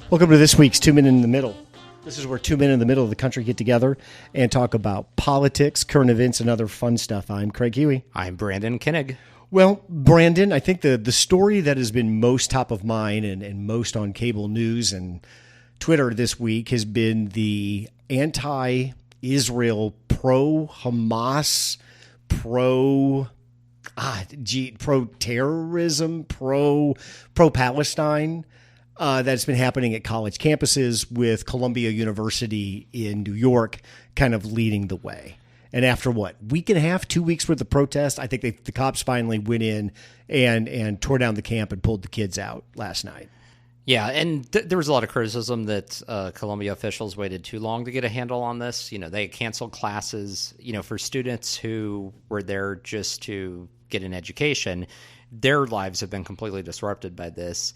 Welcome to this week's 2 Men in the Middle. This is where 2 men in the middle of the country get together and talk about politics, current events, and other fun stuff. I'm Craig Huey. I'm Brandon Kinnig. Well, Brandon, I think the story that has been most top of mind and most on cable news and Twitter this week has been the anti-Israel, pro-Hamas, pro-terrorism, pro-Palestine that's been happening at college campuses, with Columbia University in New York kind of leading the way. And after week and a half, 2 weeks worth of protest, I think the cops finally went in and tore down the camp and pulled the kids out last night. Yeah, and there was a lot of criticism that Columbia officials waited too long to get a handle on this. You know, they canceled classes, for students who were there just to get an education. Their lives have been completely disrupted by this.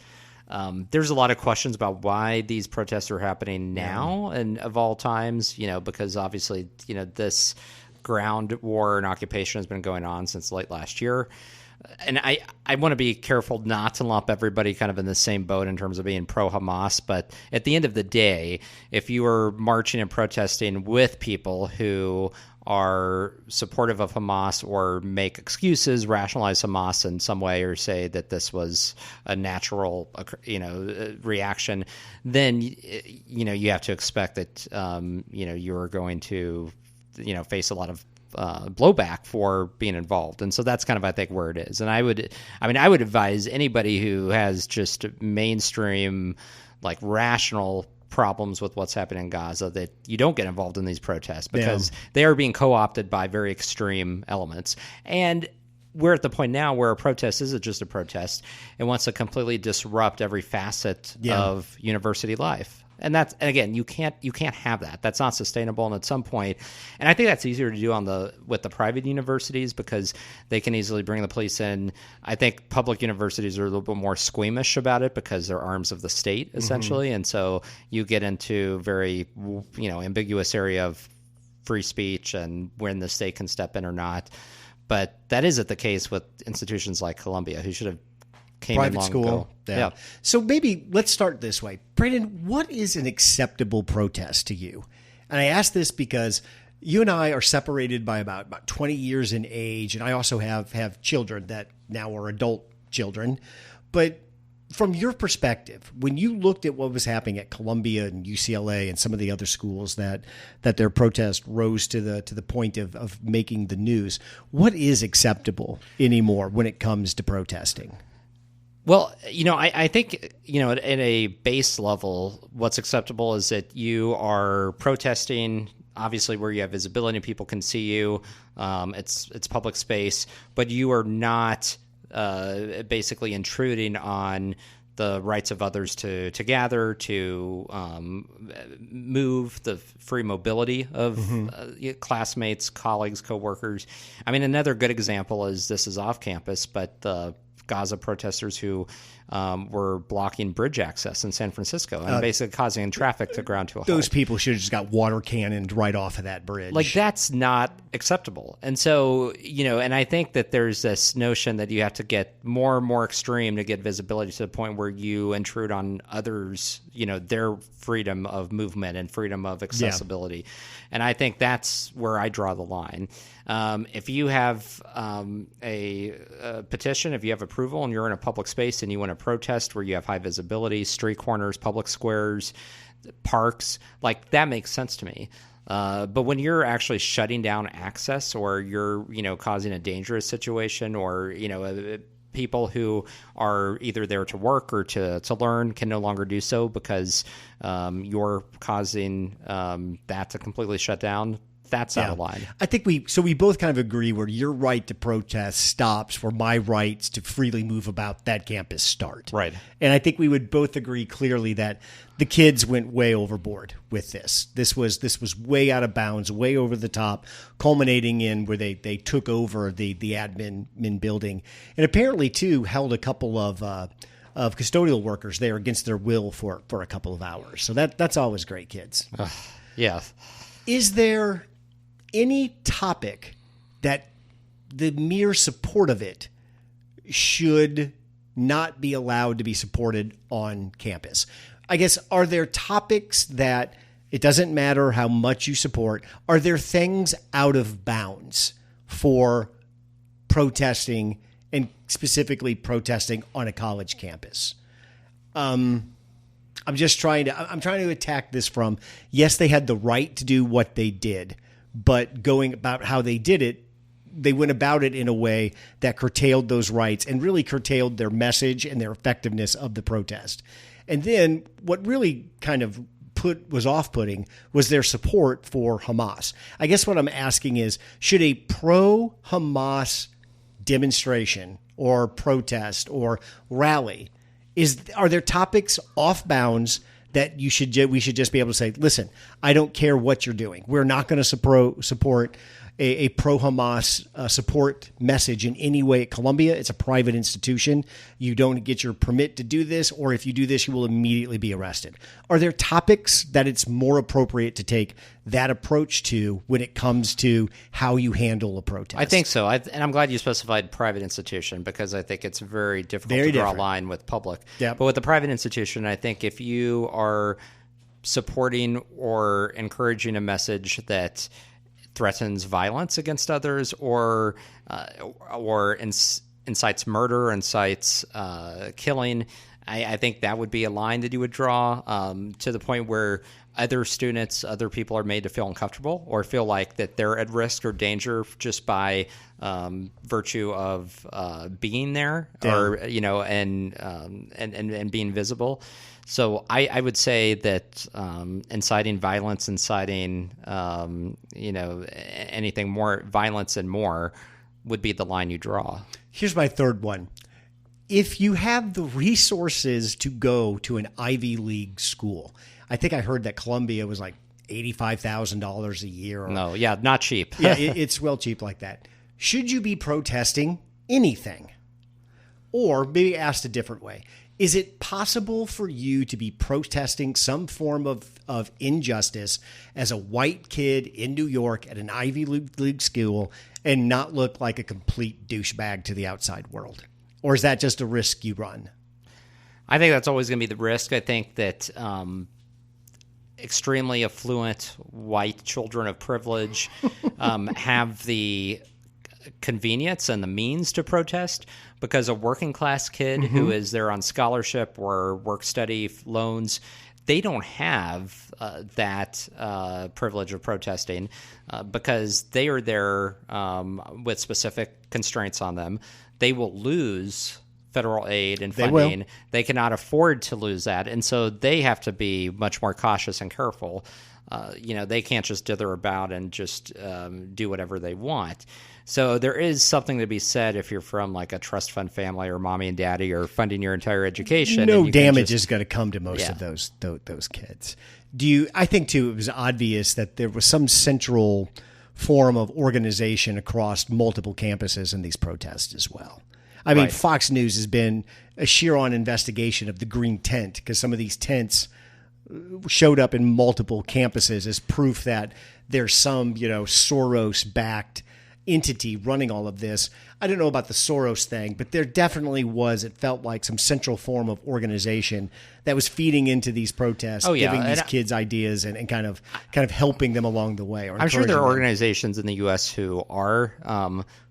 There's a lot of questions about why these protests are happening now and of all times, because obviously, this ground war and occupation has been going on since late last year. And I want to be careful not to lump everybody kind of in the same boat in terms of being pro-Hamas. But at the end of the day, if you are marching and protesting with people who are supportive of Hamas or make excuses, rationalize Hamas in some way, or say that this was a natural, reaction, then, you have to expect that, you're going to, face a lot of blowback for being involved. And so that's kind of, I think, where it is. And I would advise anybody who has just mainstream, rational problems with what's happening in Gaza that you don't get involved in these protests, because they are being co-opted by very extreme elements. And we're at the point now where a protest isn't just a protest. It wants to completely disrupt every facet of university life. And again, you can't have that. That's not sustainable. And at some point, and I think that's easier to do with the private universities, because they can easily bring the police in. I think public universities are a little bit more squeamish about it because they're arms of the state, essentially. Mm-hmm. And so you get into very, ambiguous area of free speech and when the state can step in or not. But that isn't the case with institutions like Columbia, who should have came private in long school. ago. Yeah. So maybe let's start this way. Brandon, what is an acceptable protest to you? And I ask this because you and I are separated by about 20 years in age, and I also have children that now are adult children. But from your perspective, when you looked at what was happening at Columbia and UCLA and some of the other schools that their protest rose to the point of making the news, what is acceptable anymore when it comes to protesting? Well, I think, at a base level, what's acceptable is that you are protesting, obviously, where you have visibility and people can see you. It's public space, but you are not basically intruding on the rights of others to gather, to move, the free mobility of classmates, colleagues, coworkers. I mean, another good example is, this is off campus, but the Gaza protesters who were blocking bridge access in San Francisco and basically causing traffic to ground to a halt. Those people should have just got water cannoned right off of that bridge. That's not acceptable. And so, and I think that there's this notion that you have to get more and more extreme to get visibility to the point where you intrude on others, their freedom of movement and freedom of accessibility. Yeah. And I think that's where I draw the line. If you have a petition, if you have approval and you're in a public space and you want to protest where you have high visibility, street corners, public squares, parks, that makes sense to me. But when you're actually shutting down access, or you're, causing a dangerous situation, or, people who are either there to work or to learn can no longer do so because you're causing that to completely shut down, that's out of line. I think we both kind of agree where your right to protest stops, where my rights to freely move about that campus start. Right. And I think we would both agree clearly that the kids went way overboard with this. This was way out of bounds, way over the top, culminating in where they took over the admin building, and apparently too held a couple of custodial workers there against their will for a couple of hours. So that's always great, kids. Yeah. Is there any topic that the mere support of it should not be allowed to be supported on campus? I guess, are there topics that it doesn't matter how much you support? Are there things out of bounds for protesting, and specifically protesting on a college campus? I'm trying to attack this from, yes, they had the right to do what they did, but going about how they did it, they went about it in a way that curtailed those rights and really curtailed their message and their effectiveness of the protest. And then what really kind of was off-putting was their support for Hamas. I guess what I'm asking is, should a pro-Hamas demonstration or protest or rally, are there topics off bounds that we should just be able to say, listen, I don't care what you're doing. We're not going to support a pro-Hamas support message in any way at Columbia. It's a private institution. You don't get your permit to do this, or if you do this, you will immediately be arrested. Are there topics that it's more appropriate to take that approach to when it comes to how you handle a protest? I think so. And I'm glad you specified private institution, because I think it's very difficult to draw a line with public. Yep. But with the private institution, I think if you are supporting or encouraging a message that threatens violence against others, or incites murder, incites killing, I think that would be a line that you would draw to the point where other people are made to feel uncomfortable or feel like that they're at risk or danger just by virtue of being there, or and being visible. So I would say that inciting violence, inciting anything more violence and more would be the line you draw. Here's my third one. If you have the resources to go to an Ivy League school, I think I heard that Columbia was like $85,000 a year. No, yeah, not cheap. Yeah, it's well cheap like that. Should you be protesting anything? Or maybe asked a different way, is it possible for you to be protesting some form of injustice as a white kid in New York at an Ivy League school and not look like a complete douchebag to the outside world? Or is that just a risk you run? I think that's always going to be the risk. I think that extremely affluent white children of privilege have the convenience and the means to protest, because a working class kid who is there on scholarship or work study loans, they don't have that privilege of protesting because they are there with specific constraints on them. They will lose federal aid and funding. They cannot afford to lose that. And so they have to be much more cautious and careful. They can't just dither about and just do whatever they want. So there is something to be said if you're from like a trust fund family or mommy and daddy or funding your entire education. No damage is going to come to most of those kids. I think too, it was obvious that there was some central form of organization across multiple campuses in these protests as well. I mean, Fox News has been a sheer-on investigation of the green tent, because some of these tents showed up in multiple campuses as proof that there's some, Soros-backed entity running all of this. I don't know about the Soros thing, but there definitely was, it felt like, some central form of organization that was feeding into these protests, giving these kids ideas and kind of helping them along the way. I'm sure there are organizations in the U.S. who are.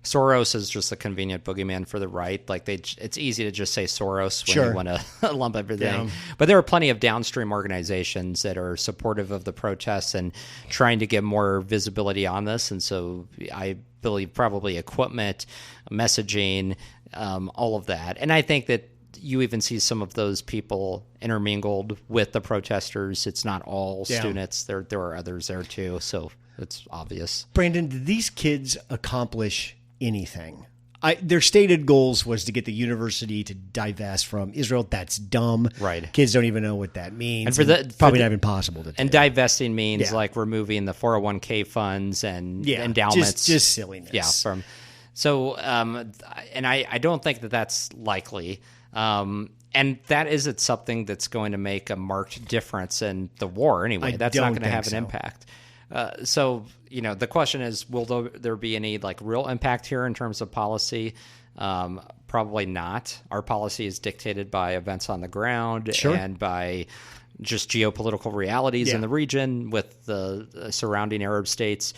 Soros is just a convenient boogeyman for the right. Like it's easy to just say Soros when you want to lump everything. Yeah. But there are plenty of downstream organizations that are supportive of the protests and trying to get more visibility on this. And so I believe probably equipment, messaging, all of that. And I think that you even see some of those people intermingled with the protesters. It's not all students. There are others there too. So it's obvious. Brandon, did these kids accomplish anything? Their stated goals was to get the university to divest from Israel. That's dumb. Right. Kids don't even know what that means. And probably not even possible to do. And divesting means like removing the 401k funds and endowments. Just silliness. Yeah. And I don't think that that's likely. And that isn't something that's going to make a marked difference in the war anyway. That's not going to have an impact. So, the question is, will there be any like real impact here in terms of policy? Probably not. Our policy is dictated by events on the ground and by just geopolitical realities Yeah. in the region with the surrounding Arab states.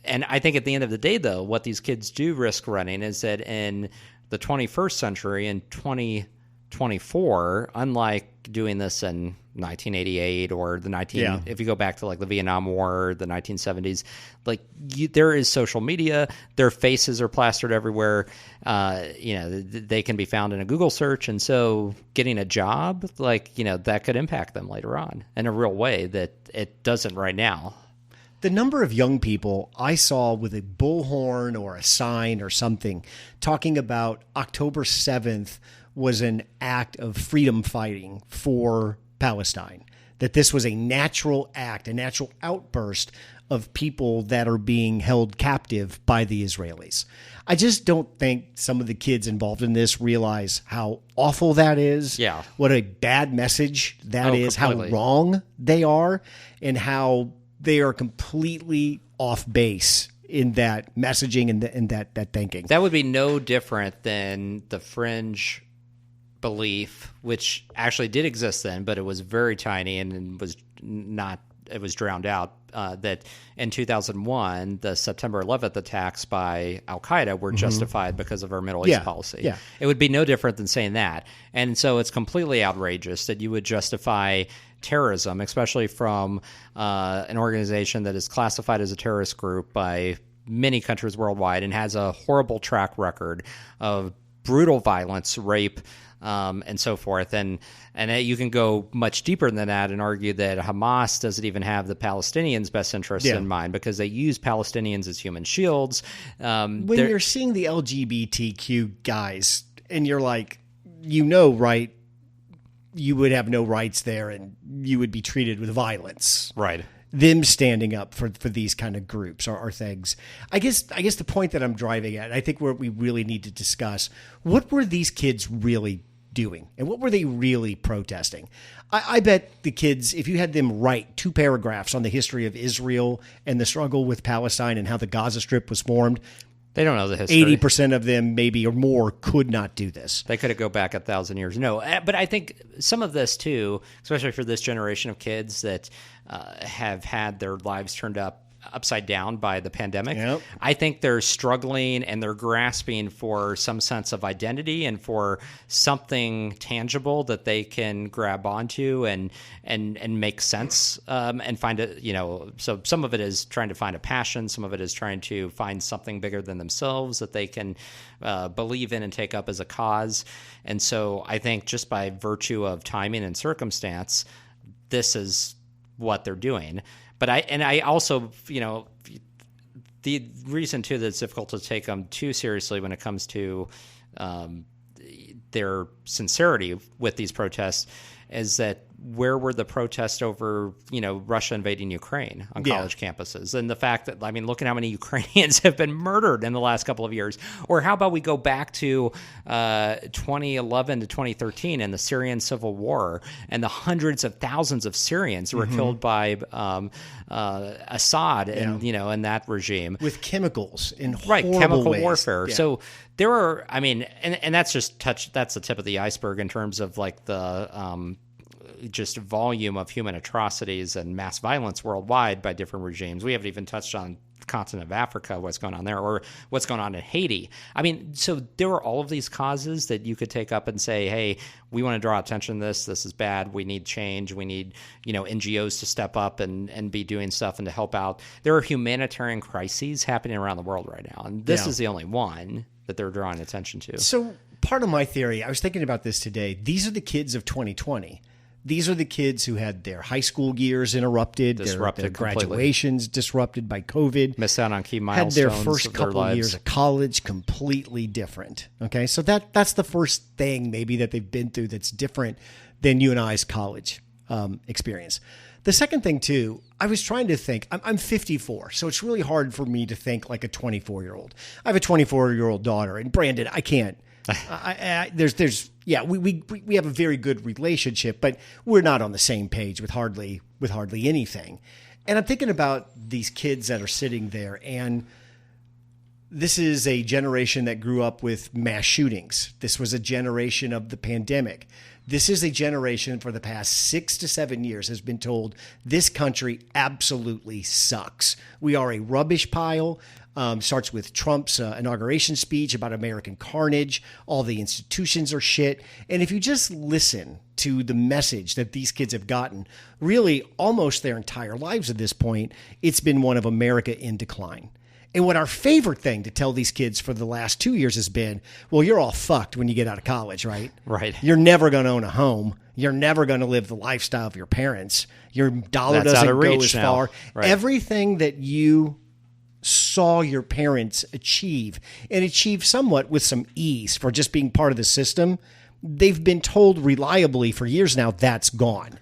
And I think at the end of the day, though, what these kids do risk running is that in the 21st century, in 2024, unlike doing this in 1988 or if you go back to like the Vietnam War, the 1970s, like there is social media, their faces are plastered everywhere. They can be found in a Google search. And so getting a job, that could impact them later on in a real way that it doesn't right now. The number of young people I saw with a bullhorn or a sign or something talking about October 7th was an act of freedom fighting for Palestine, that this was a natural act, a natural outburst of people that are being held captive by the Israelis. I just don't think some of the kids involved in this realize how awful that is, what a bad message that is, completely. How wrong they are, and how they are completely off base in that messaging and that thinking. That would be no different than the fringe belief, which actually did exist then, but it was very tiny and it was drowned out, that in 2001, the September 11th attacks by Al-Qaeda were justified because of our Middle East policy. Yeah. It would be no different than saying that. And so it's completely outrageous that you would justify terrorism, especially from an organization that is classified as a terrorist group by many countries worldwide and has a horrible track record of brutal violence, rape, and so forth. And you can go much deeper than that and argue that Hamas doesn't even have the Palestinians' best interests in mind because they use Palestinians as human shields. When you're seeing the LGBTQ guys and you're like, right, you would have no rights there and you would be treated with violence. Right. Them standing up for these kind of groups are things. I guess the point that I'm driving at, I think where we really need to discuss, what were these kids really doing and what were they really protesting? I bet the kids, if you had them write 2 paragraphs on the history of Israel and the struggle with Palestine and how the Gaza Strip was formed, they don't know the history. 80% of them, maybe or more, could not do this. They could have go back 1,000 years. No, but I think some of this too, especially for this generation of kids that have had their lives turned upside down by the pandemic. Yep. I think they're struggling and they're grasping for some sense of identity and for something tangible that they can grab onto and make sense and find it, so some of it is trying to find a passion. Some of it is trying to find something bigger than themselves that they can believe in and take up as a cause. And so I think just by virtue of timing and circumstance, this is what they're doing. But I also, the reason too that it's difficult to take them too seriously when it comes to their sincerity with these protests is that where were the protests over, Russia invading Ukraine on college campuses? And the fact that, look at how many Ukrainians have been murdered in the last couple of years. Or how about we go back to 2011 to 2013 and the Syrian civil war and the hundreds of thousands of Syrians who were killed by Assad and, and that regime. With chemicals in chemical ways. warfare. Yeah. So there are, and that's that's the tip of the iceberg in terms of like the just volume of human atrocities and mass violence worldwide by different regimes. We haven't even touched on the continent of Africa, what's going on there, or what's going on in Haiti. So there are all of these causes that you could take up and say, hey, we want to draw attention to this. This is bad. We need change. We need, NGOs to step up and be doing stuff and to help out. There are humanitarian crises happening around the world right now. And this is the only one that they're drawing attention to. So part of my theory, I was thinking about this today. These are the kids of 2020. These are the kids who had their high school years interrupted, their graduations disrupted by COVID. Missed out on key milestones. Had their first couple of years of college completely different. Okay, so that's the first thing maybe that they've been through that's different than you and I's college experience. The second thing, too, I was trying to think. I'm 54, so it's really hard for me to think like a 24-year-old. I have a 24-year-old daughter, and Brandon, I can't. We have a very good relationship, but we're not on the same page with hardly anything. And I'm thinking about these kids that are sitting there, and this is a generation that grew up with mass shootings. This was a generation of the pandemic. This is a generation for the past 6 to 7 years has been told this country absolutely sucks. We are a rubbish pile. Starts with Trump's inauguration speech about American carnage. All the institutions are shit. And if you just listen to the message that these kids have gotten, really almost their entire lives at this point, it's been one of America in decline. And what our favorite thing to tell these kids for the last 2 years has been, well, you're all fucked when you get out of college, right? Right. You're never going to own a home. You're never going to live the lifestyle of your parents. Your dollar doesn't go as far. Right. Everything that you saw your parents achieve and achieve somewhat with some ease for just being part of the system, they've been told reliably for years now that's gone.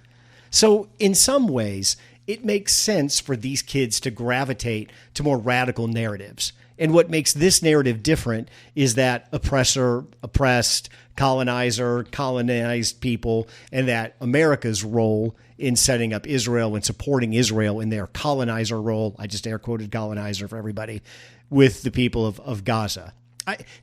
So in some ways, it makes sense for these kids to gravitate to more radical narratives. And what makes this narrative different is that oppressor, oppressed, colonizer, colonized people, and that America's role in setting up Israel and supporting Israel in their colonizer role, I just air quoted colonizer for everybody, with the people of Gaza.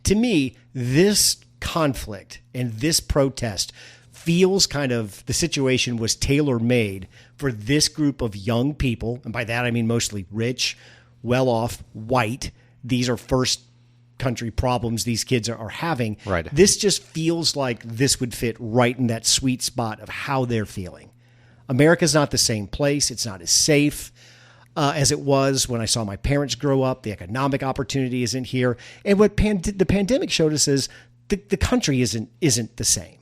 To me, this conflict and this protest feels kind of the situation was tailor-made for this group of young people. And by that, I mean mostly rich, well-off, white. These are first country problems these kids are having. Right. This just feels like this would fit right in that sweet spot of how they're feeling. America's not the same place. It's not as safe as it was when I saw my parents grow up. The economic opportunity isn't here. And what the pandemic showed us is the country isn't the same.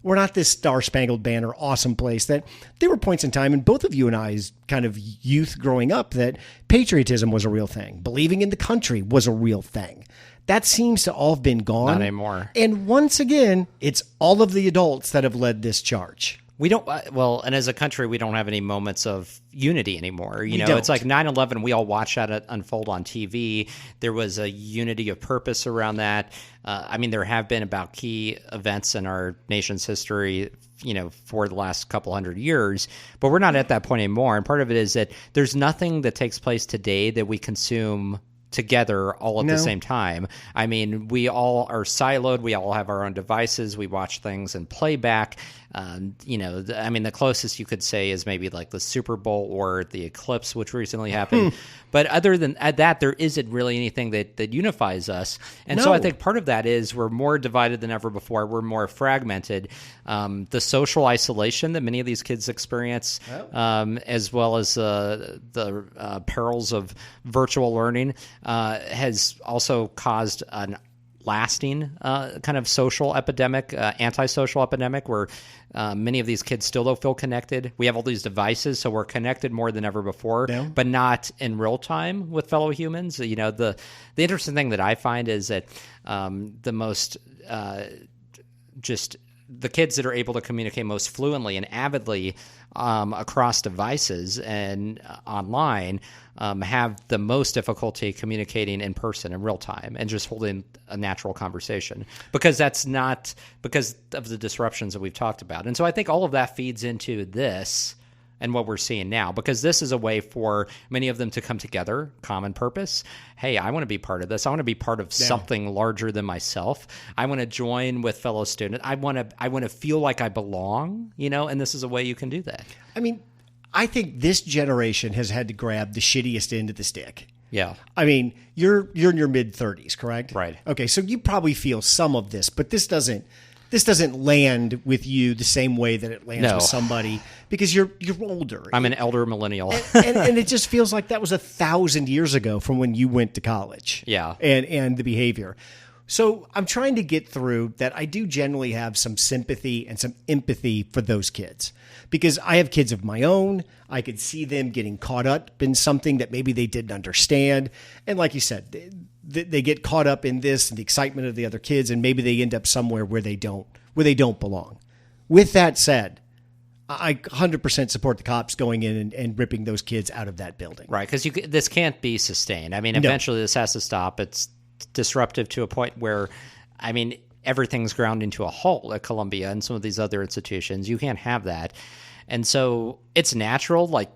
We're not this Star-Spangled Banner awesome place that there were points in time in both of you and I's kind of youth growing up that patriotism was a real thing. Believing in the country was a real thing. That seems to all have been gone. Not anymore. And once again, it's all of the adults that have led this charge. We don't, well, and as a country, we don't have any moments of unity anymore. You know, don't. It's like 9/11, we all watched that unfold on TV. There was a unity of purpose around that. I mean, there have been about key events in our nation's history, you know, for the last couple hundred years, but we're not at that point anymore. And part of it is that there's nothing that takes place today that we consume together all at the same time. I mean, we all are siloed. We all have our own devices. We watch things in playback. You know, I mean, the closest you could say is maybe like the Super Bowl or the eclipse, which recently happened. But other than that, there isn't really anything that unifies us. And so I think part of that is we're more divided than ever before. We're more fragmented. The social isolation that many of these kids experience, as well as the perils of virtual learning, has also caused an lasting kind of social epidemic, antisocial epidemic, where many of these kids still don't feel connected. We have all these devices, so we're connected more than ever before, but not in real time with fellow humans. You know, the interesting thing that I find is that the most just the kids that are able to communicate most fluently and avidly across devices and online have the most difficulty communicating in person in real time and just holding a natural conversation because of the disruptions that we've talked about. And so I think all of that feeds into this and what we're seeing now, because this is a way for many of them to come together, common purpose. Hey, I want to be part of this. I want to be part of something larger than myself. I want to join with fellow students. I want to feel like I belong, you know, and this is a way you can do that. I mean, I think this generation has had to grab the shittiest end of the stick. Yeah. I mean, you're in your mid-30s, correct? Right. Okay, so you probably feel some of this, but this doesn't land with you the same way that it lands with somebody because you're older. I'm an elder millennial. and it just feels like that was 1,000 years ago from when you went to college. Yeah. And the behavior. So I'm trying to get through that. I do generally have some sympathy and some empathy for those kids because I have kids of my own. I could see them getting caught up in something that maybe they didn't understand. And like you said, they get caught up in this and the excitement of the other kids, and maybe they end up somewhere where they don't belong. With that said, I 100% support the cops going in and ripping those kids out of that building. Right, because this can't be sustained. I mean, eventually this has to stop. It's disruptive to a point where, I mean, everything's ground into a halt at Columbia and some of these other institutions. You can't have that. And so it's natural, like,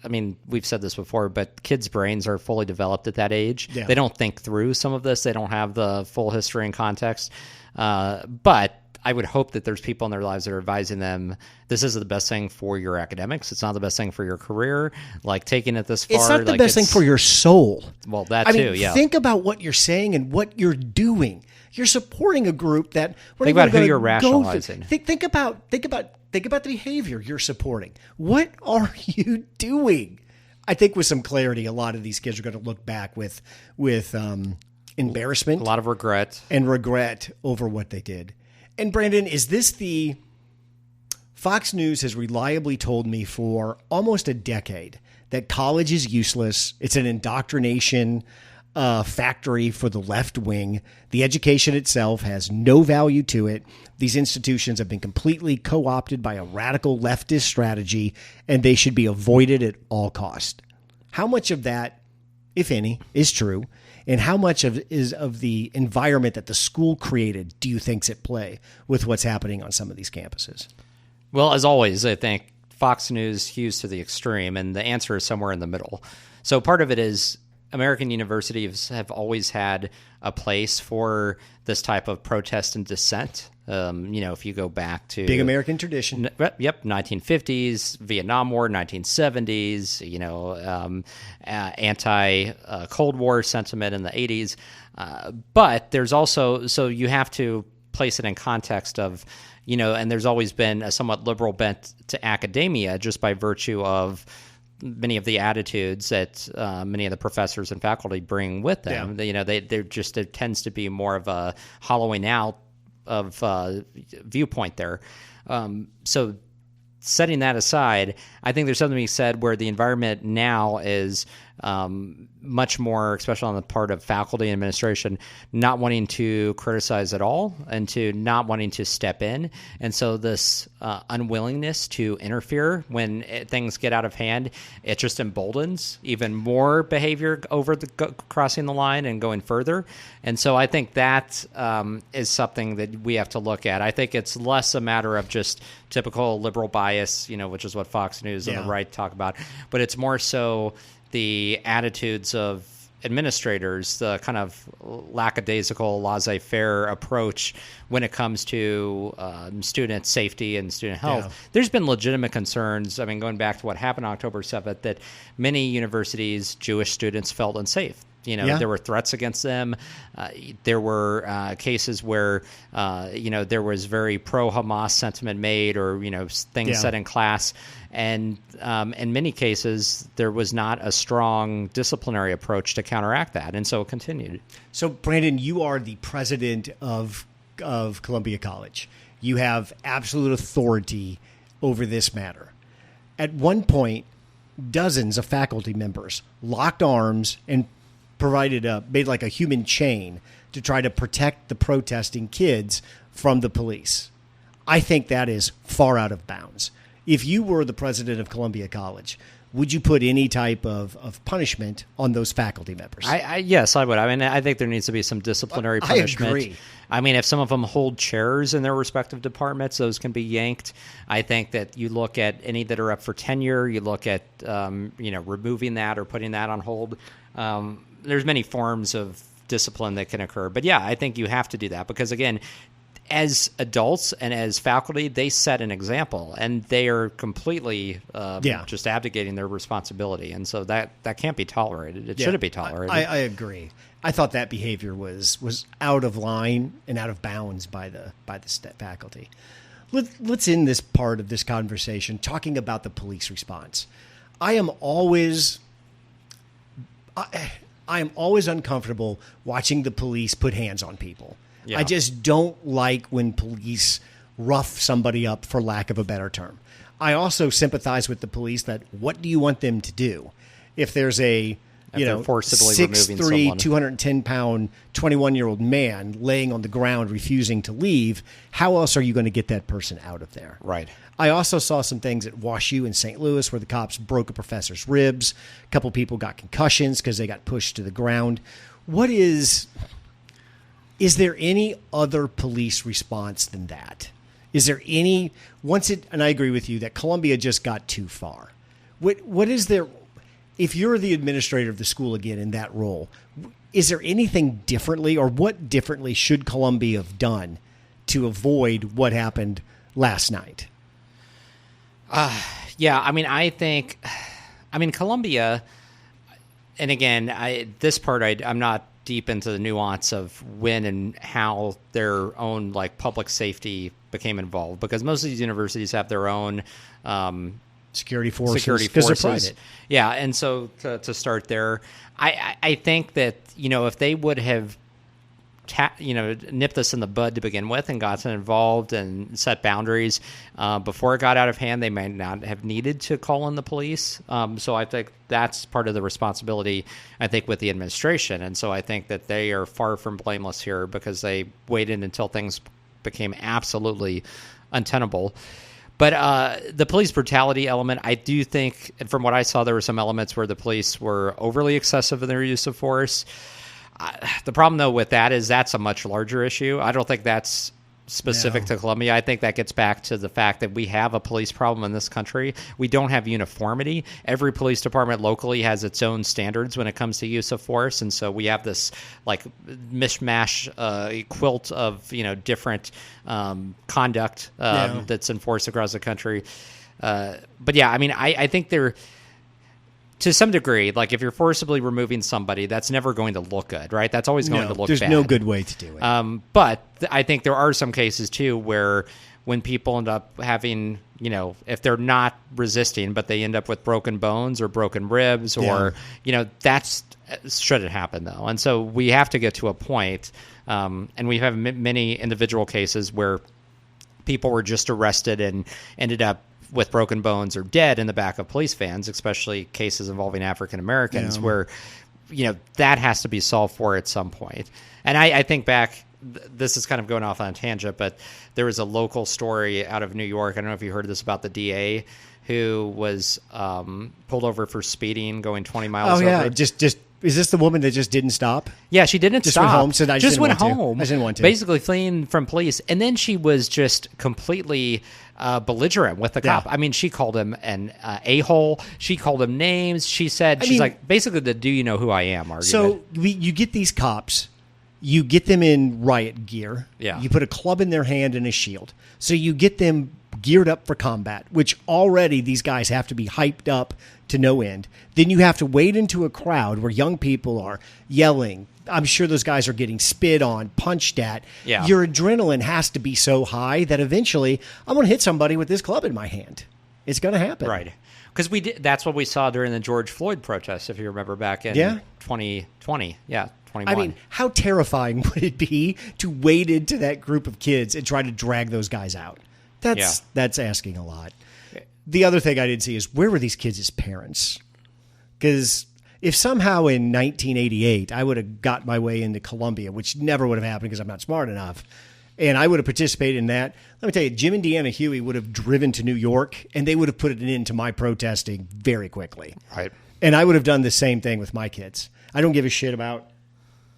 I mean, we've said this before, but kids' brains are fully developed at that age. Yeah. They don't think through some of this. They don't have the full history and context. But I would hope that there's people in their lives that are advising them, this isn't the best thing for your academics. It's not the best thing for your career. Like, taking it this far. It's not the best thing for your soul. Well, that I too, mean, yeah. Think about what you're saying and what you're doing. You're supporting a group that... Think about who you're rationalizing. Think about the behavior you're supporting. What are you doing? I think with some clarity, a lot of these kids are going to look back with embarrassment. A lot of regret. And regret over what they did. And Brandon, is this the... Fox News has reliably told me for almost a decade that college is useless. It's an indoctrination factory for the left wing. The education itself has no value to it. These institutions have been completely co-opted by a radical leftist strategy, and they should be avoided at all cost. How much of that, if any, is true? And how much is of the environment that the school created do you think's at play with what's happening on some of these campuses? Well, as always, I think Fox News hews to the extreme, and the answer is somewhere in the middle. So part of it is American universities have always had a place for this type of protest and dissent. If you go back to... Big American tradition. Yep, 1950s, Vietnam War, 1970s, anti-Cold War sentiment in the 80s. But there's also... So you have to place it in context of... and there's always been a somewhat liberal bent to academia just by virtue of many of the attitudes that many of the professors and faculty bring with them. Yeah. There tends to be more of a hollowing out of viewpoint there. So setting that aside, I think there's something to be said where the environment now is much more, especially on the part of faculty and administration, not wanting to criticize at all and to not wanting to step in. And so this unwillingness to interfere when things get out of hand, it just emboldens even more behavior over crossing the line and going further. And so I think that is something that we have to look at. I think it's less a matter of just typical liberal bias, which is what Fox News and the right talk about, but it's more so the attitudes of administrators, the kind of lackadaisical, laissez-faire approach when it comes to student safety and student health. Yeah. There's been legitimate concerns, going back to what happened on October 7th, that many universities, Jewish students felt unsafe. There were threats against them. There were cases where, there was very pro-Hamas sentiment made or, things said in class. And in many cases, there was not a strong disciplinary approach to counteract that. And so it continued. So, Brandon, you are the president of Columbia College. You have absolute authority over this matter. At one point, dozens of faculty members locked arms and made like a human chain to try to protect the protesting kids from the police. I think that is far out of bounds. If you were the president of Columbia College, would you put any type of punishment on those faculty members? Yes, I would. I think there needs to be some disciplinary punishment. I agree. If some of them hold chairs in their respective departments, those can be yanked. I think that you look at any that are up for tenure, you look at removing that or putting that on hold. There's many forms of discipline that can occur. But yeah, I think you have to do that because, again, as adults and as faculty, they set an example and they are completely just abdicating their responsibility. And so that can't be tolerated. It shouldn't be tolerated. I agree. I thought that behavior was out of line and out of bounds by the faculty. Let's end this part of this conversation talking about the police response. I am always uncomfortable watching the police put hands on people. Yeah. I just don't like when police rough somebody up, for lack of a better term. I also sympathize with the police that what do you want them to do? If there's a 6'3", 210-pound, 21-year-old man laying on the ground refusing to leave, how else are you going to get that person out of there? Right. I also saw some things at WashU in St. Louis where the cops broke a professor's ribs. A couple people got concussions because they got pushed to the ground. Is there any other police response than that? Is there any, and I agree with you that Columbia just got too far. What is there, if you're the administrator of the school again in that role, is there anything differently or what differently should Columbia have done to avoid what happened last night? Yeah, I mean, Colombia, and again, I'm not deep into the nuance of when and how their own like public safety became involved, because most of these universities have their own security forces. Yeah, and so to start there, I think that, if they would have nipped this in the bud to begin with and gotten involved and set boundaries before it got out of hand, they may not have needed to call in the police. So I think that's part of the responsibility, I think, with the administration. And so I think that they are far from blameless here, because they waited until things became absolutely untenable. But the police brutality element, I do think, from what I saw, there were some elements where the police were overly excessive in their use of force. The problem, though, with that is that's a much larger issue. I don't think that's specific to Colombia. I think that gets back to the fact that we have a police problem in this country. We don't have uniformity. Every police department locally has its own standards when it comes to use of force, and so we have this like mishmash quilt of different conduct that's enforced across the country. But yeah, I mean, I think they're, to some degree, like if you're forcibly removing somebody, that's never going to look good, right? That's always going to look bad. There's no good way to do it. But I think there are some cases, too, where when people end up having, if they're not resisting, but they end up with broken bones or broken ribs or, that's shouldn't happen, though. And so we have to get to a point, and we have many individual cases where people were just arrested and ended up with broken bones or dead in the back of police vans, especially cases involving African Americans, where, that has to be solved for at some point. And I think back, this is kind of going off on a tangent, but there was a local story out of New York. I don't know if you heard this, about the DA who was pulled over for speeding, going 20 miles over. Oh, yeah. Just is this the woman that just didn't stop? Yeah, she didn't stop. Went home, said I just went home. home. I didn't want to. Basically fleeing from police. And then she was just completely belligerent with the cop. I mean, she called him an a-hole. She called him names. She said, like, basically the "do you know who I am" argument. So you get these cops, you get them in riot gear. Yeah. You put a club in their hand and a shield. So you get them geared up for combat, which already these guys have to be hyped up to no end. Then you have to wade into a crowd where young people are yelling. I'm sure those guys are getting spit on, punched at. Yeah. Your adrenaline has to be so high that eventually I'm going to hit somebody with this club in my hand. It's going to happen. Right. Because that's what we saw during the George Floyd protests, if you remember back in 2020. Yeah, 21. I mean, how terrifying would it be to wade into that group of kids and try to drag those guys out? That's asking a lot. The other thing I didn't see is, where were these kids' parents? Because if somehow in 1988 I would have got my way into Colombia, which never would have happened because I'm not smart enough, and I would have participated in that, let me tell you, Jim and Deanna Huey would have driven to New York, and they would have put an end to my protesting very quickly. Right. And I would have done the same thing with my kids. I don't give a shit about...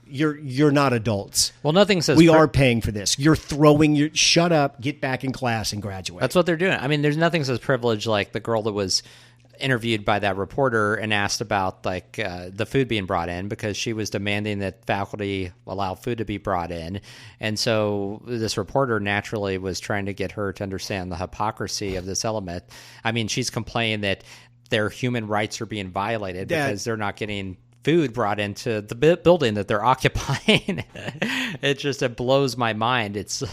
You're not adults. Well, nothing says... We are paying for this. You're throwing your... Shut up, get back in class, and graduate. That's what they're doing. I mean, there's nothing says privilege like the girl that was interviewed by that reporter and asked about the food being brought in, because she was demanding that faculty allow food to be brought in. And so this reporter naturally was trying to get her to understand the hypocrisy of this element. I mean, she's complaining that their human rights are being violated because they're not getting food brought into the building that they're occupying. It blows my mind. It's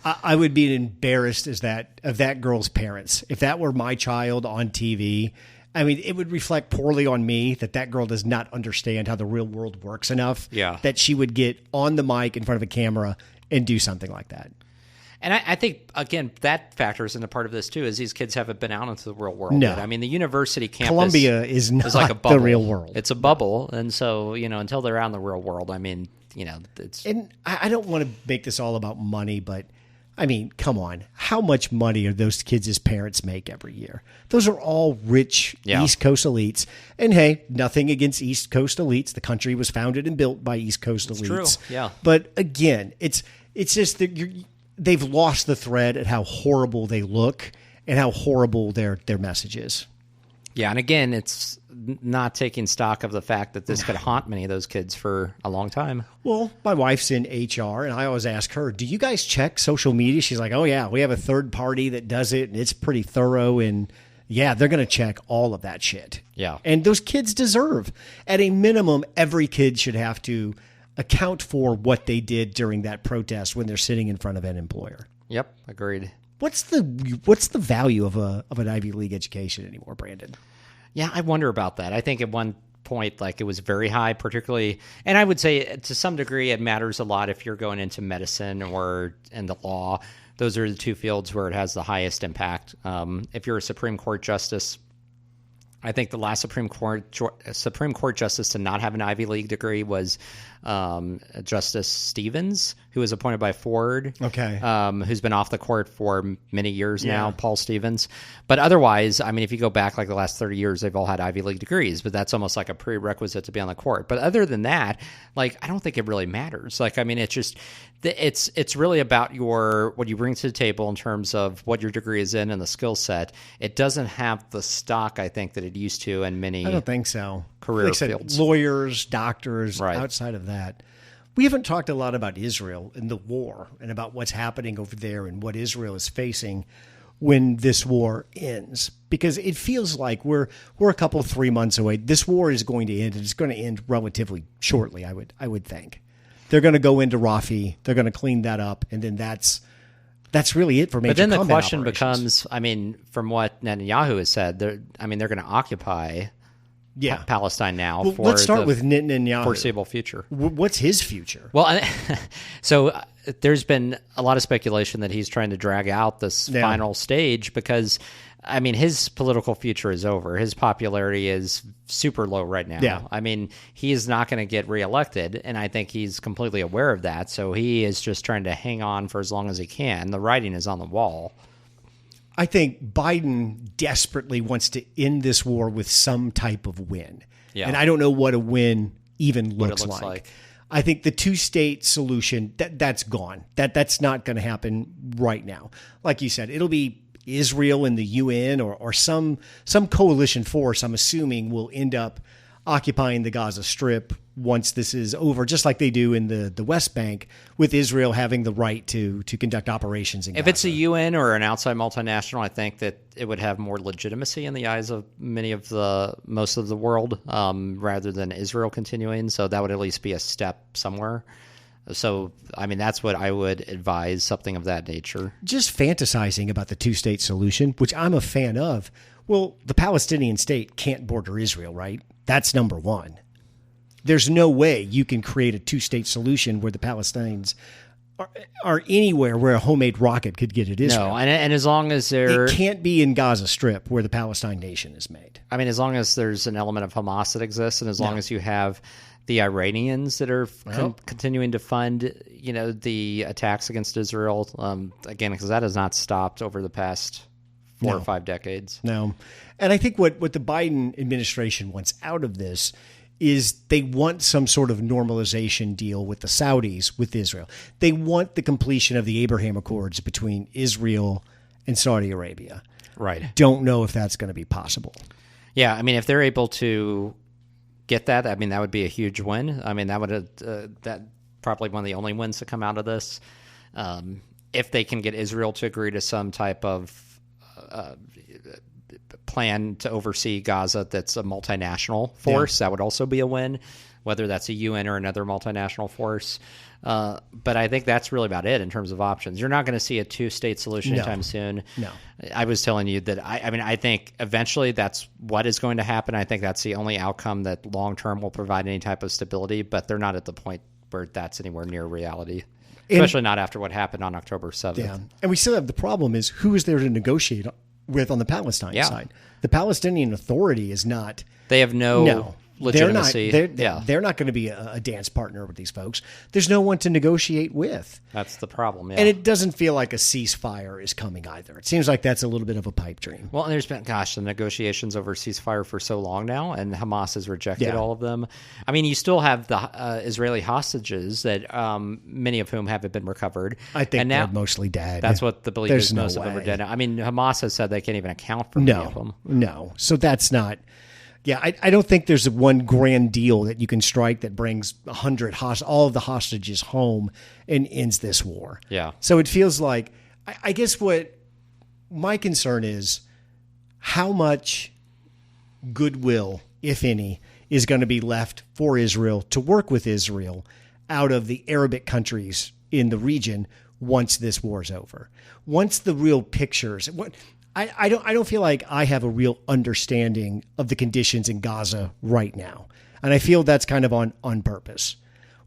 I would be embarrassed of that girl's parents. If that were my child on TV, I mean, it would reflect poorly on me that girl does not understand how the real world works enough that she would get on the mic in front of a camera and do something like that. And I think, again, that factors into part of this, too, is these kids haven't been out into the real world No. yet. I mean, the university campus... Columbia is not like a bubble. the real world. It's a bubble. And so, until they're out in the real world, I mean, it's... And I don't want to make this all about money, but, I mean, come on. How much money are those kids' parents make every year? Those are all rich East Coast elites. And, hey, nothing against East Coast elites. The country was founded and built by East Coast elites. It's true, yeah. But, again, it's just that they've lost the thread at how horrible they look and how horrible their message is. Yeah, and again, it's not taking stock of the fact that this could haunt many of those kids for a long time. Well, my wife's in HR, and I always ask her, do you guys check social media? She's like, oh, yeah, we have a third party that does it, and it's pretty thorough, and yeah, they're going to check all of that shit. Yeah. And those kids deserve, at a minimum, every kid should have to account for what they did during that protest when they're sitting in front of an employer. Yep, agreed. What's the value of an Ivy League education anymore, Brandon? Yeah, I wonder about that. I think at one point, like, it was very high, particularly, and I would say to some degree it matters a lot if you're going into medicine or in the law. Those are the two fields where it has the highest impact. If you're a Supreme Court justice, I think the last Supreme Court justice to not have an Ivy League degree was Justice Stevens, who was appointed by Ford. Okay. Who's been off the court for many years now, Paul Stevens. But otherwise, I mean, if you go back like the last 30 years, they've all had Ivy League degrees, but that's almost like a prerequisite to be on the court. But other than that, like, I don't think it really matters. Like, I mean, it's just, it's really about what you bring to the table in terms of what your degree is in and the skill set. It doesn't have the stock, I think, that it used to in many I don't think so. Career fields. Lawyers, doctors, right. Outside of that. We haven't talked a lot about Israel and the war and about what's happening over there and what Israel is facing when this war ends, because it feels like we're a couple 3 months away. This war is going to end, and it's going to end relatively shortly. I would think they're going to go into Rafi, they're going to clean that up, and then that's really it for major. But then the combat question operations. becomes, I mean, from what Netanyahu has said, they're going to occupy Palestine now. Well, for let's start the with Netanyahu. Foreseeable future. What's his future? Well, so there's been a lot of speculation that he's trying to drag out this final stage because, I mean, his political future is over. His popularity is super low right now. Yeah. I mean, he is not going to get reelected, and I think he's completely aware of that. So he is just trying to hang on for as long as he can. The writing is on the wall. I think Biden desperately wants to end this war with some type of win. Yeah. And I don't know what a win even looks like. I think the two-state solution, that's gone. That's not going to happen right now. Like you said, it'll be Israel and the UN or some coalition force, I'm assuming, will end up occupying the Gaza Strip once this is over, just like they do in the West Bank, with Israel having the right to conduct operations in Gaza. If it's a UN or an outside multinational, I think that it would have more legitimacy in the eyes of most of the world, rather than Israel continuing. So that would at least be a step somewhere. So, I mean, that's what I would advise, something of that nature. Just fantasizing about the two-state solution, which I'm a fan of. Well, the Palestinian state can't border Israel, right? That's number one. There's no way you can create a two-state solution where the Palestinians are anywhere where a homemade rocket could get at Israel. No, and as long as it can't be in Gaza Strip where the Palestine nation is made. I mean, as long as there's an element of Hamas that exists, and as long as you have the Iranians that are continuing to fund, the attacks against Israel, again, because that has not stopped over the past 4 or 5 decades. No. And I think what the Biden administration wants out of this is they want some sort of normalization deal with the Saudis, with Israel. They want the completion of the Abraham Accords between Israel and Saudi Arabia. Right. Don't know if that's going to be possible. Yeah, I mean, if they're able to get that, I mean, that would be a huge win. I mean, that would that probably one of the only wins to come out of this. If they can get Israel to agree to some type of plan to oversee Gaza that's a multinational force, that would also be a win, whether that's a UN or another multinational force. But I think that's really about it in terms of options. You're not going to see a two-state solution anytime soon. No. I was telling you that I think eventually that's what is going to happen. I think that's the only outcome that long-term will provide any type of stability, but they're not at the point where that's anywhere near reality. Especially not after what happened on October 7th. Yeah. And we still have the problem is who is there to negotiate with on the Palestine side? The Palestinian Authority is not. They have no legitimacy. They're not going to be a dance partner with these folks. There's no one to negotiate with. That's the problem. Yeah. And it doesn't feel like a ceasefire is coming either. It seems like that's a little bit of a pipe dream. Well, and there's been, the negotiations over ceasefire for so long now, and Hamas has rejected all of them. I mean, you still have the Israeli hostages that many of whom haven't been recovered. I think they're mostly dead. That's what the belief is. Most of them are dead. I mean, Hamas has said they can't even account for many of them. No. So that's not... Yeah, I don't think there's one grand deal that you can strike that brings all of the hostages home and ends this war. Yeah. So it feels like, I guess what my concern is, how much goodwill, if any, is going to be left for Israel to work with Israel out of the Arabic countries in the region once this war's over. Once the real pictures... I don't feel like I have a real understanding of the conditions in Gaza right now. And I feel that's kind of on purpose.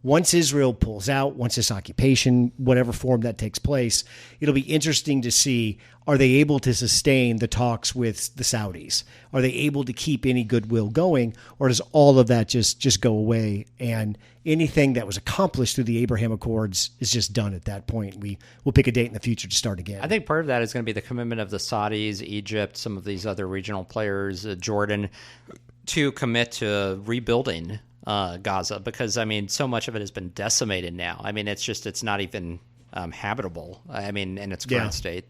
Once Israel pulls out, once this occupation, whatever form that takes place, it'll be interesting to see, are they able to sustain the talks with the Saudis? Are they able to keep any goodwill going? Or does all of that just go away and anything that was accomplished through the Abraham Accords is just done at that point? We'll pick a date in the future to start again. I think part of that is going to be the commitment of the Saudis, Egypt, some of these other regional players, Jordan, to commit to rebuilding Gaza, because I mean, so much of it has been decimated now. I mean, it's not even habitable. I mean, in its current state.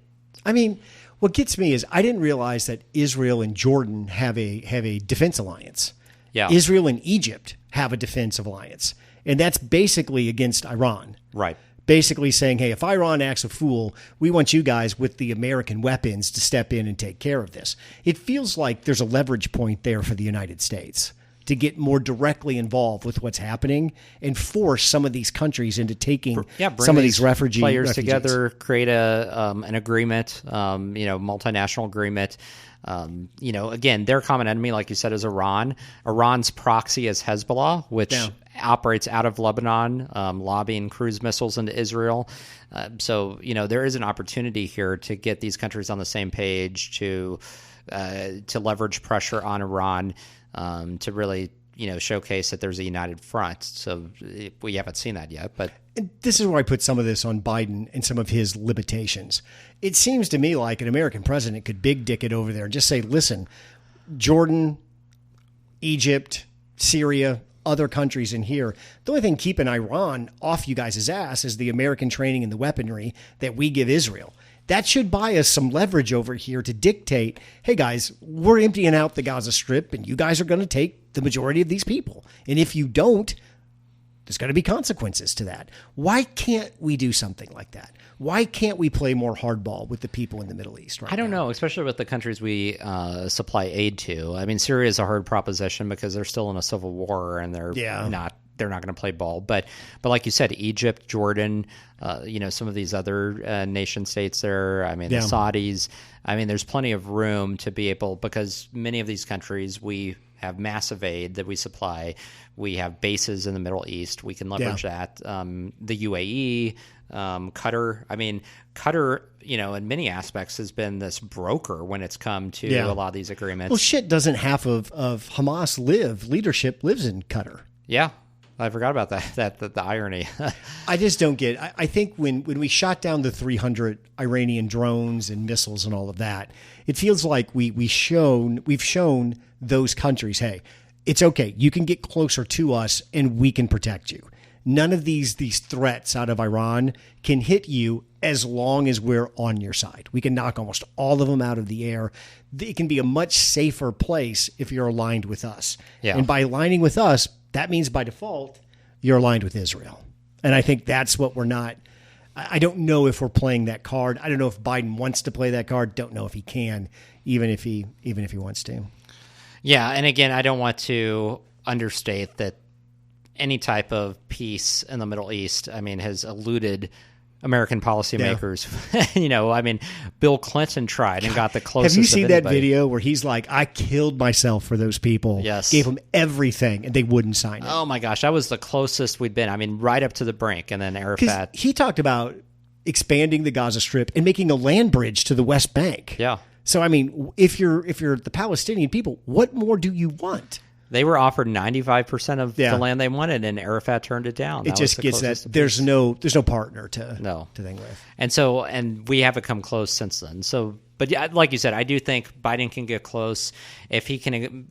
I mean, what gets me is I didn't realize that Israel and Jordan have a defense alliance. Yeah. Israel and Egypt have a defensive alliance, and that's basically against Iran. Right. Basically saying, hey, if Iran acts a fool, we want you guys with the American weapons to step in and take care of this. It feels like there's a leverage point there for the United States to get more directly involved with what's happening and force some of these countries into taking some of these refugees together, create an agreement, multinational agreement. Again, their common enemy, like you said, is Iran. Iran's proxy is Hezbollah, which operates out of Lebanon, lobbying cruise missiles into Israel. So there is an opportunity here to get these countries on the same page, to leverage pressure on Iran, to really, showcase that there's a united front. So we haven't seen that yet, but this is where I put some of this on Biden and some of his limitations. It seems to me like an American president could big dick it over there and just say, listen, Jordan, Egypt, Syria, other countries in here, the only thing keeping Iran off you guys' ass is the American training and the weaponry that we give Israel. That should buy us some leverage over here to dictate, hey guys, we're emptying out the Gaza Strip and you guys are going to take the majority of these people. And if you don't, there's going to be consequences to that. Why can't we do something like that? Why can't we play more hardball with the people in the Middle East right now? I don't know, especially with the countries we supply aid to. I mean, Syria is a hard proposition because they're still in a civil war and they're not going to play ball. But like you said, Egypt, Jordan, some of these other nation states there, I mean, the Saudis, I mean, there's plenty of room to be able, because many of these countries, we have massive aid that we supply. We have bases in the Middle East. We can leverage that. The UAE, Qatar. I mean, Qatar, in many aspects has been this broker when it's come to a lot of these agreements. Well, shit, doesn't half of Hamas leadership lives in Qatar? Yeah. I forgot about that. The irony. I just don't get. I think when we shot down the 300 Iranian drones and missiles and all of that, it feels like we've shown those countries, hey, it's okay. You can get closer to us and we can protect you. None of these threats out of Iran can hit you as long as we're on your side. We can knock almost all of them out of the air. It can be a much safer place if you're aligned with us. Yeah. And by aligning with us, that means by default, you're aligned with Israel. And I think that's what we're not. I don't know if we're playing that card. I don't know if Biden wants to play that card. Don't know if he can, even if he wants to. Yeah, and again, I don't want to understate that any type of peace in the Middle East, I mean, has eluded American policymakers. Yeah. I mean, Bill Clinton tried and got the closest. Have you seen that video where he's like, I killed myself for those people. Yes. Gave them everything and they wouldn't sign it. Oh my gosh. That was the closest we'd been. I mean, right up to the brink. And then Arafat. He talked about expanding the Gaza Strip and making a land bridge to the West Bank. Yeah. So, I mean, if you're the Palestinian people, what more do you want? They were offered 95% of the land they wanted, and Arafat turned it down. It just gets that there's no partner to think with. And we haven't come close since then. So, but yeah, like you said, I do think Biden can get close if he can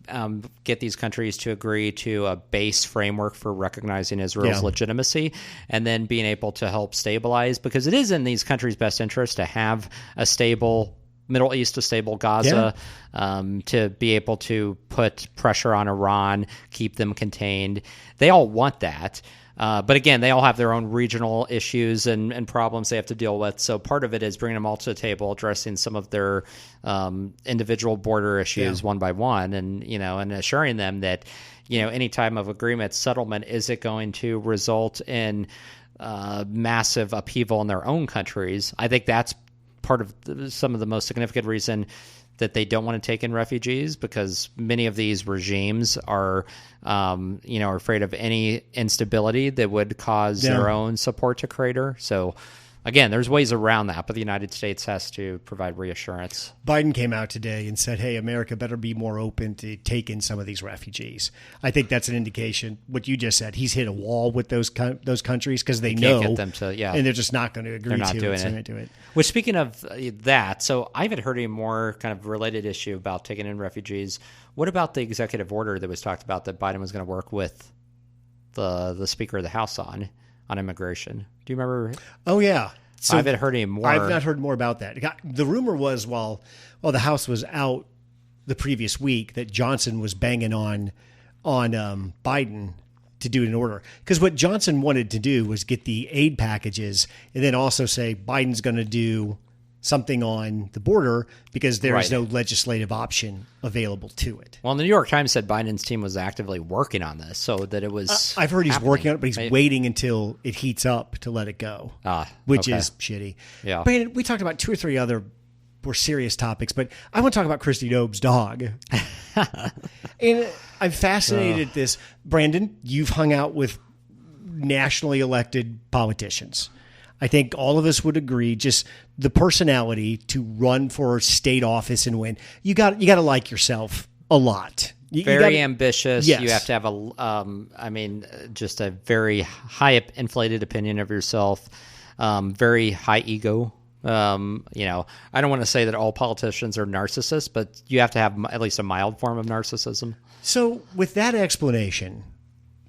get these countries to agree to a base framework for recognizing Israel's legitimacy, and then being able to help stabilize, because it is in these countries' best interest to have a stable Middle East, a stable Gaza, to be able to put pressure on Iran, keep them contained. They all want that. But again, they all have their own regional issues and problems they have to deal with. So part of it is bringing them all to the table, addressing some of their individual border issues one by one, and and assuring them that any type of agreement settlement isn't going to result in massive upheaval in their own countries. I think that's part of some of the most significant reason that they don't want to take in refugees, because many of these regimes are, are afraid of any instability that would cause their own support to crater. So, again, there's ways around that, but the United States has to provide reassurance. Biden came out today and said, hey, America better be more open to take in some of these refugees. I think that's an indication, what you just said, he's hit a wall with those countries because they know, can't get them to, and they're just not going to agree they're not to doing it. Which, speaking of that, so I haven't heard any more kind of related issue about taking in refugees. What about the executive order that was talked about that Biden was going to work with the Speaker of the House on immigration? Do you remember? Oh, yeah. So I haven't heard any more. I've not heard more about that. The rumor was while the House was out the previous week that Johnson was banging on Biden to do an order. Because what Johnson wanted to do was get the aid packages and then also say Biden's going to do something on the border because there is no legislative option available to it. Well, the New York Times said Biden's team was actively working on this, so that it was I've heard he's working on it, but he's waiting until it heats up to let it go, which is shitty. Yeah. Brandon, we talked about 2 or 3 other more serious topics, but I want to talk about Kristi Noem's dog. And I'm fascinated at this. Brandon, you've hung out with nationally elected politicians. I think all of us would agree, just the personality to run for state office and win. You got to like yourself a lot. Very ambitious. Yes. You have to have just a very high inflated opinion of yourself. Very high ego. I don't want to say that all politicians are narcissists, but you have to have at least a mild form of narcissism. So with that explanation,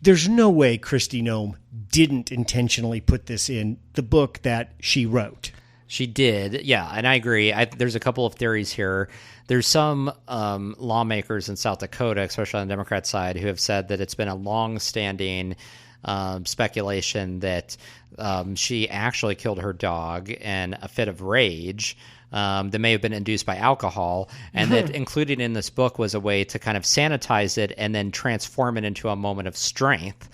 there's no way Kristi Noem didn't intentionally put this in the book that she wrote. She did, yeah, and I agree. There's a couple of theories here. There's some lawmakers in South Dakota, especially on the Democrat side, who have said that it's been a long-standing speculation that she actually killed her dog in a fit of rage that may have been induced by alcohol, and that included in this book was a way to kind of sanitize it and then transform it into a moment of strength,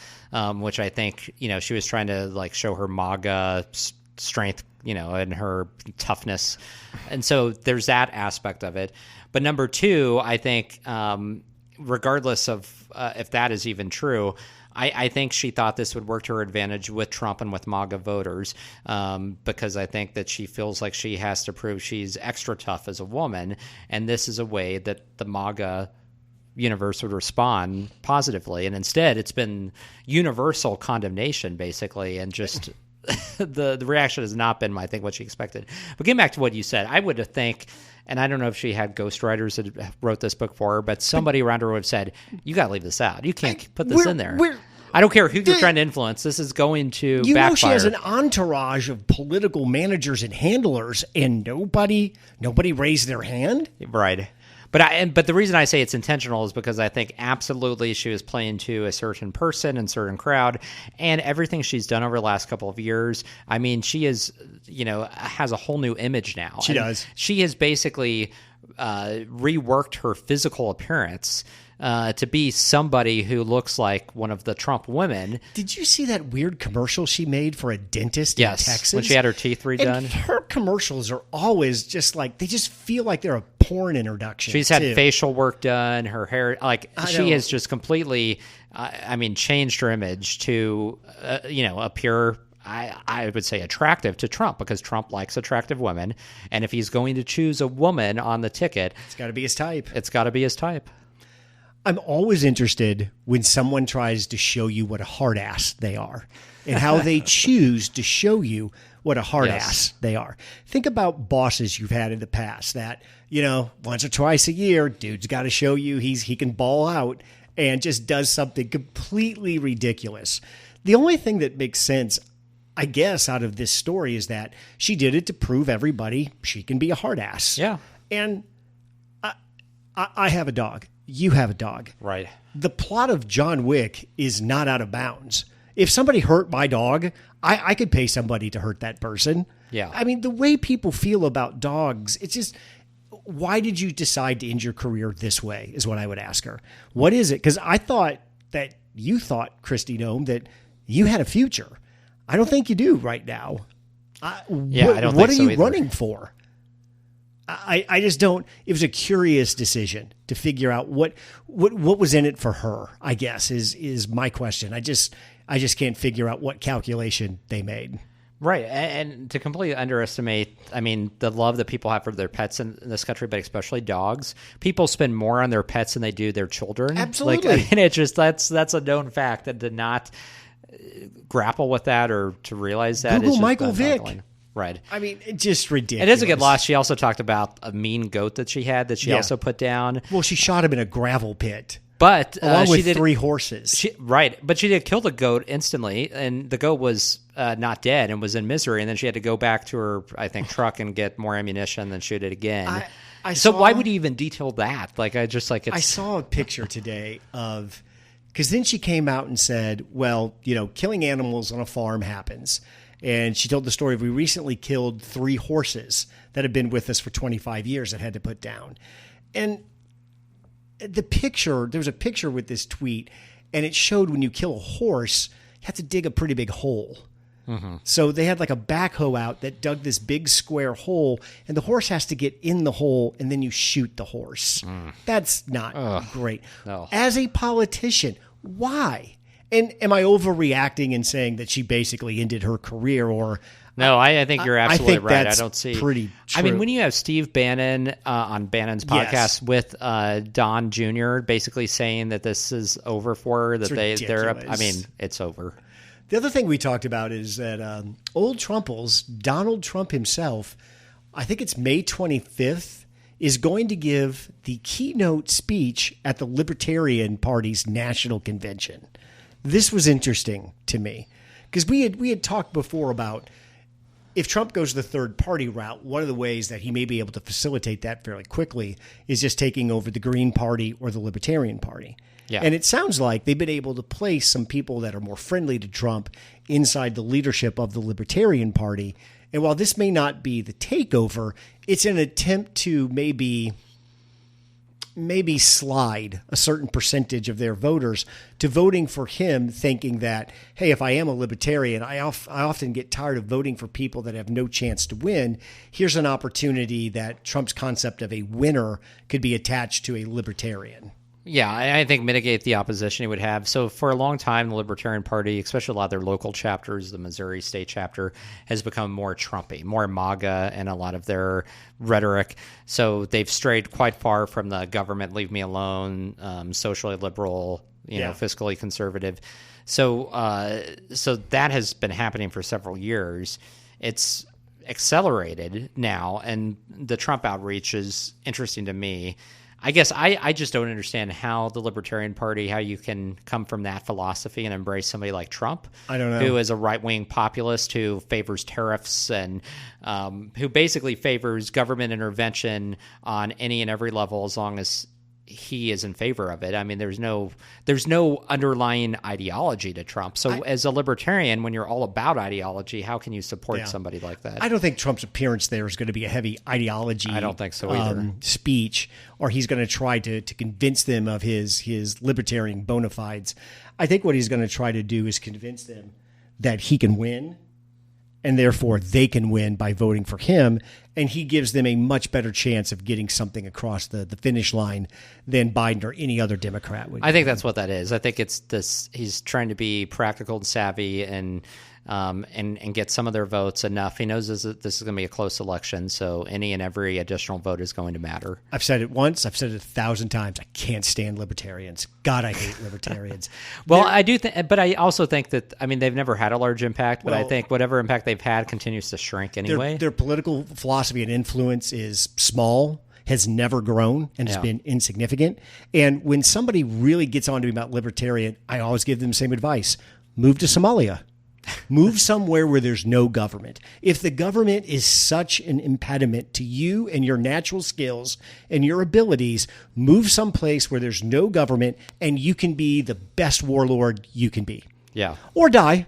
which I think, she was trying to show her MAGA strength, and her toughness. And so there's that aspect of it. But number 2, I think, regardless of if that is even true, I think she thought this would work to her advantage with Trump and with MAGA voters, because I think that she feels like she has to prove she's extra tough as a woman, and this is a way that the MAGA universe would respond positively. And instead, it's been universal condemnation, basically, and just the reaction has not been, I think, what she expected. But getting back to what you said, I would think, and I don't know if she had ghostwriters that wrote this book for her, but somebody around her would have said, you got to leave this out. You can't put this in there. I don't care who you're trying to influence. This is going to backfire. She has an entourage of political managers and handlers, and nobody raised their hand? Right. But the reason I say it's intentional is because I think absolutely she was playing to a certain person and certain crowd, and everything she's done over the last couple of years. I mean, she is, has a whole new image now. She does. She has basically reworked her physical appearance to be somebody who looks like one of the Trump women. Did you see that weird commercial she made for a dentist in Texas? When she had her teeth redone. And her commercials are always just they just feel like they're a porn introduction. She's had facial work done, her hair, she has just completely, changed her image to, appear, I would say, attractive to Trump, because Trump likes attractive women. And if he's going to choose a woman on the ticket, it's got to be his type. It's got to be his type. I'm always interested when someone tries to show you what a hard ass they are and how they choose to show you what a hard ass they are. Think about bosses you've had in the past that, once or twice a year, dude's got to show you he can ball out and just does something completely ridiculous. The only thing that makes sense, I guess, out of this story is that she did it to prove everybody she can be a hard ass. Yeah. And I have a dog. You have a dog. Right. The plot of John Wick is not out of bounds. If somebody hurt my dog, I could pay somebody to hurt that person. Yeah. I mean, the way people feel about dogs, it's just, why did you decide to end your career this way is what I would ask her. What is it? Because I thought that you thought, Kristi Noem, that you had a future. I don't think you do right now. I don't think so What are you either. running for? I just don't. It was a curious decision to figure out what was in it for her, I guess, is my question. I just can't figure out what calculation they made. Right. And to completely underestimate, the love that people have for their pets in this country, but especially dogs, people spend more on their pets than they do their children. Absolutely. It's just, that's a known fact, that to not grapple with that or to realize that. Google is just Michael Vick. mind-boggling. Right. I mean, it's just ridiculous. It doesn't get lost. She also talked about a mean goat that she had that she also put down. Well, she shot him in a gravel pit. But along with she did, 3 horses. But she did kill the goat instantly, and the goat was not dead and was in misery, and then she had to go back to her, I think, truck and get more ammunition, then shoot it again. Why would you even detail that? I saw a picture today of, because then she came out and said, well, killing animals on a farm happens. And she told the story of, we recently killed 3 horses that had been with us for 25 years that had to put down. And the picture, there was a picture with this tweet, and it showed when you kill a horse, you have to dig a pretty big hole. Mm-hmm. So they had like a backhoe out that dug this big square hole, and the horse has to get in the hole, and then you shoot the horse. That's not great. No. As a politician, why? And am I overreacting and saying that she basically ended her career? Or no, I think you're absolutely think right. that's I don't see pretty true. When you have Steve Bannon on Bannon's podcast with Don Jr. basically saying that this is over for her, that they're up. It's over. The other thing we talked about is that old Trumples, Donald Trump himself, I think it's May 25th, is going to give the keynote speech at the Libertarian Party's national convention. This was interesting to me because we had talked before about if Trump goes the third party route, one of the ways that he may be able to facilitate that fairly quickly is just taking over the Green Party or the Libertarian Party. Yeah. And it sounds like they've been able to place some people that are more friendly to Trump inside the leadership of the Libertarian Party. And while this may not be the takeover, it's an attempt to maybe slide a certain percentage of their voters to voting for him, thinking that, hey, if I am a libertarian, I often get tired of voting for people that have no chance to win. Here's an opportunity that Trump's concept of a winner could be attached to a libertarian. Yeah, I think mitigate the opposition he would have. So for a long time, the Libertarian Party, especially a lot of their local chapters, the Missouri state chapter, has become more Trumpy, more MAGA in a lot of their rhetoric. So they've strayed quite far from the government, leave me alone, socially liberal, fiscally conservative. So that has been happening for several years. It's accelerated now, and the Trump outreach is interesting to me. I guess I just don't understand how the Libertarian Party, how you can come from that philosophy and embrace somebody like Trump. I don't know. Who is a right-wing populist who favors tariffs and who basically favors government intervention on any and every level as long as he is in favor of it. I mean, there's no underlying ideology to Trump. So as a libertarian, when you're all about ideology, how can you support somebody like that? I don't think Trump's appearance there is going to be a heavy ideology. I don't think so either. Speech, or he's going to try to convince them of his libertarian bona fides. I think what he's going to try to do is convince them that he can win, and therefore they can win by voting for him, and he gives them a much better chance of getting something across the finish line than Biden or any other Democrat would. I think that's what that is. I think it's this. He's trying to be practical and savvy and get some of their votes enough. He knows this is going to be a close election, so any and every additional vote is going to matter. I've said it once. I've said it 1,000 times. I can't stand libertarians. God, I hate libertarians. Well, I do think, but I also think that, I mean, they've never had a large impact, but I think whatever impact they've had continues to shrink anyway. Their political philosophy and influence is small, has never grown, and has been insignificant. And when somebody really gets on to me about libertarian, I always give them the same advice. Move to Somalia. Move somewhere where there's no government. If the government is such an impediment to you and your natural skills and your abilities, move someplace where there's no government and you can be the best warlord you can be. Yeah. Or die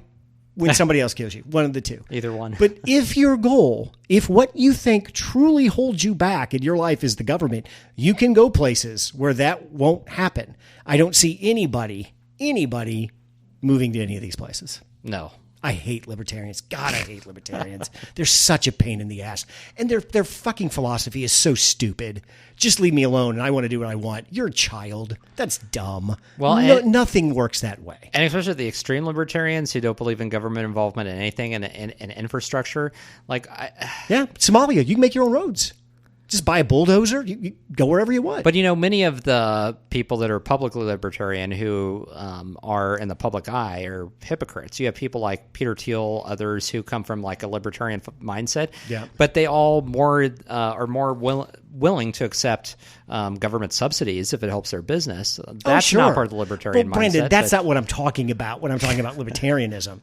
when somebody else kills you. One of the two. Either one. But if your goal, if what you think truly holds you back in your life is the government, you can go places where that won't happen. I don't see anybody moving to any of these places. No. I hate libertarians. God, I hate libertarians. They're such a pain in the ass. And their fucking philosophy is so stupid. Just leave me alone and I want to do what I want. You're a child. That's dumb. Well, nothing works that way. And especially the extreme libertarians who don't believe in government involvement in anything and infrastructure. Somalia, you can make your own roads. Just buy a bulldozer. You go wherever you want. But, many of the people that are publicly libertarian who are in the public eye are hypocrites. You have people like Peter Thiel, others who come from like a libertarian mindset. Yeah. But they all are more willing to accept government subsidies if it helps their business. That's not part of the libertarian mindset. Brandon, that's not what I'm talking about when I'm talking about libertarianism.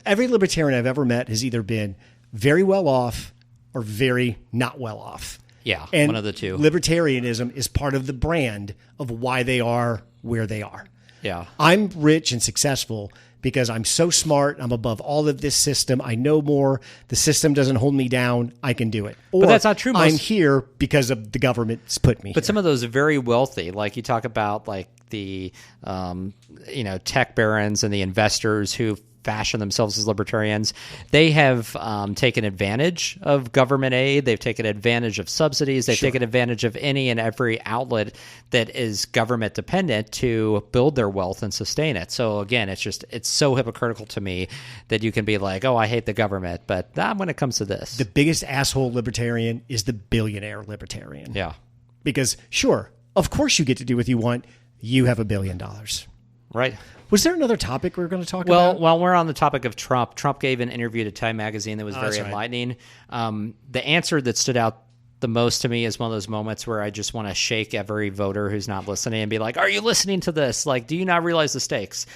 Every libertarian I've ever met has either been very well off or very not well off. Yeah, and one of the two. Libertarianism is part of the brand of why they are where they are. Yeah. I'm rich and successful because I'm so smart. I'm above all of this system. I know more. The system doesn't hold me down. I can do it. Or but that's not true. I'm here because of the government's put me here. But some of those are very wealthy. Like you talk about like the tech barons and the investors who fashion themselves as libertarians. They have taken advantage of government aid. They've taken advantage of subsidies. They've taken advantage of any and every outlet that is government dependent to build their wealth and sustain it. So again, it's so hypocritical to me that you can be like, oh, I hate the government, but not when it comes to this. The biggest asshole libertarian is the billionaire libertarian. Yeah. Because sure, of course you get to do what you want. You have $1 billion. Right. Was there another topic we were going to talk about? Well, while we're on the topic of Trump gave an interview to Time Magazine that was very enlightening. The answer that stood out the most to me is one of those moments where I just want to shake every voter who's not listening and be like, are you listening to this? Like, do you not realize the stakes?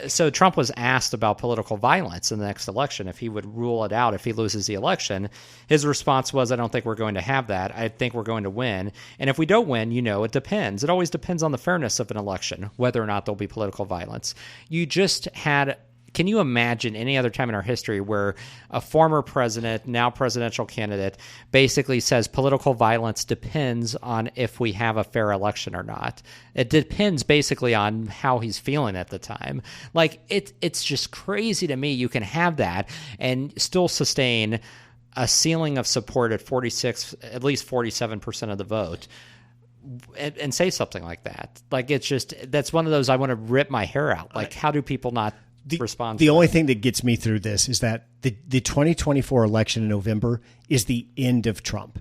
So Trump was asked about political violence in the next election, if he would rule it out if he loses the election. His response was, I don't think we're going to have that. I think we're going to win. And if we don't win, it depends. It always depends on the fairness of an election, whether or not there'll be political violence. Can you imagine any other time in our history where a former president, now presidential candidate, basically says political violence depends on if we have a fair election or not? It depends basically on how he's feeling at the time. Like, it's just crazy to me. You can have that and still sustain a ceiling of support at 46, at least 47% of the vote. And say something like that. Like, that's one of those I want to rip my hair out. Like, how do people not respond? The only thing that gets me through this is that the 2024 election in November is the end of Trump.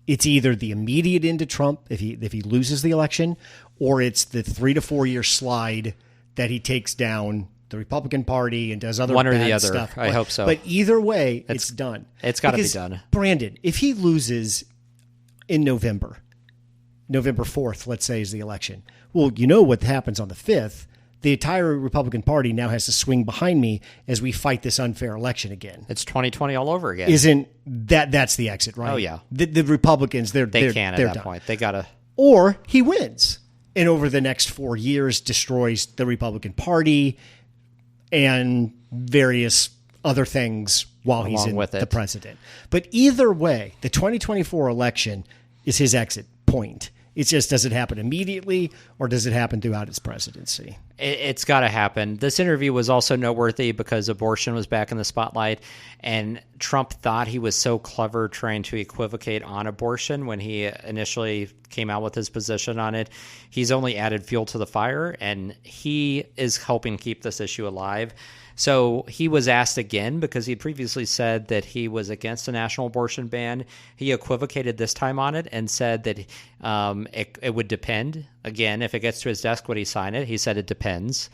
It's either the immediate end of Trump if he loses the election, or it's the 3 to 4 year slide that he takes down the Republican Party and does other one or bad the other. stuff. I hope so. But either way, it's done. It's got to be done. Brandon, if he loses in November 4th, let's say, is the election. Well, you know what happens on the 5th. The entire Republican Party now has to swing behind me as we fight this unfair election again. It's 2020 all over again. Isn't that's the exit, right? Oh, yeah. The Republicans, they're can at that done. point. They got to. Or he wins and over the next 4 years destroys the Republican Party and various other things while he's in the president. But either way, the 2024 election is his exit point. It's just, does it happen immediately or does it happen throughout his presidency? It's got to happen. This interview was also noteworthy because abortion was back in the spotlight, and Trump thought he was so clever trying to equivocate on abortion when he initially came out with his position on it. He's only added fuel to the fire, and he is helping keep this issue alive. So he was asked again because he previously said that he was against a national abortion ban. He equivocated this time on it and said that it would depend. Again, if it gets to his desk, would he sign it? He said it depends.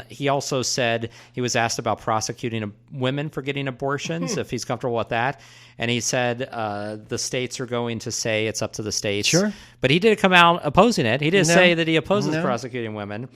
He also said he was asked about prosecuting women for getting abortions, if he's comfortable with that. And he said the states are going to say it's up to the states. Sure. But he did come out opposing it. He did say that he opposes prosecuting women.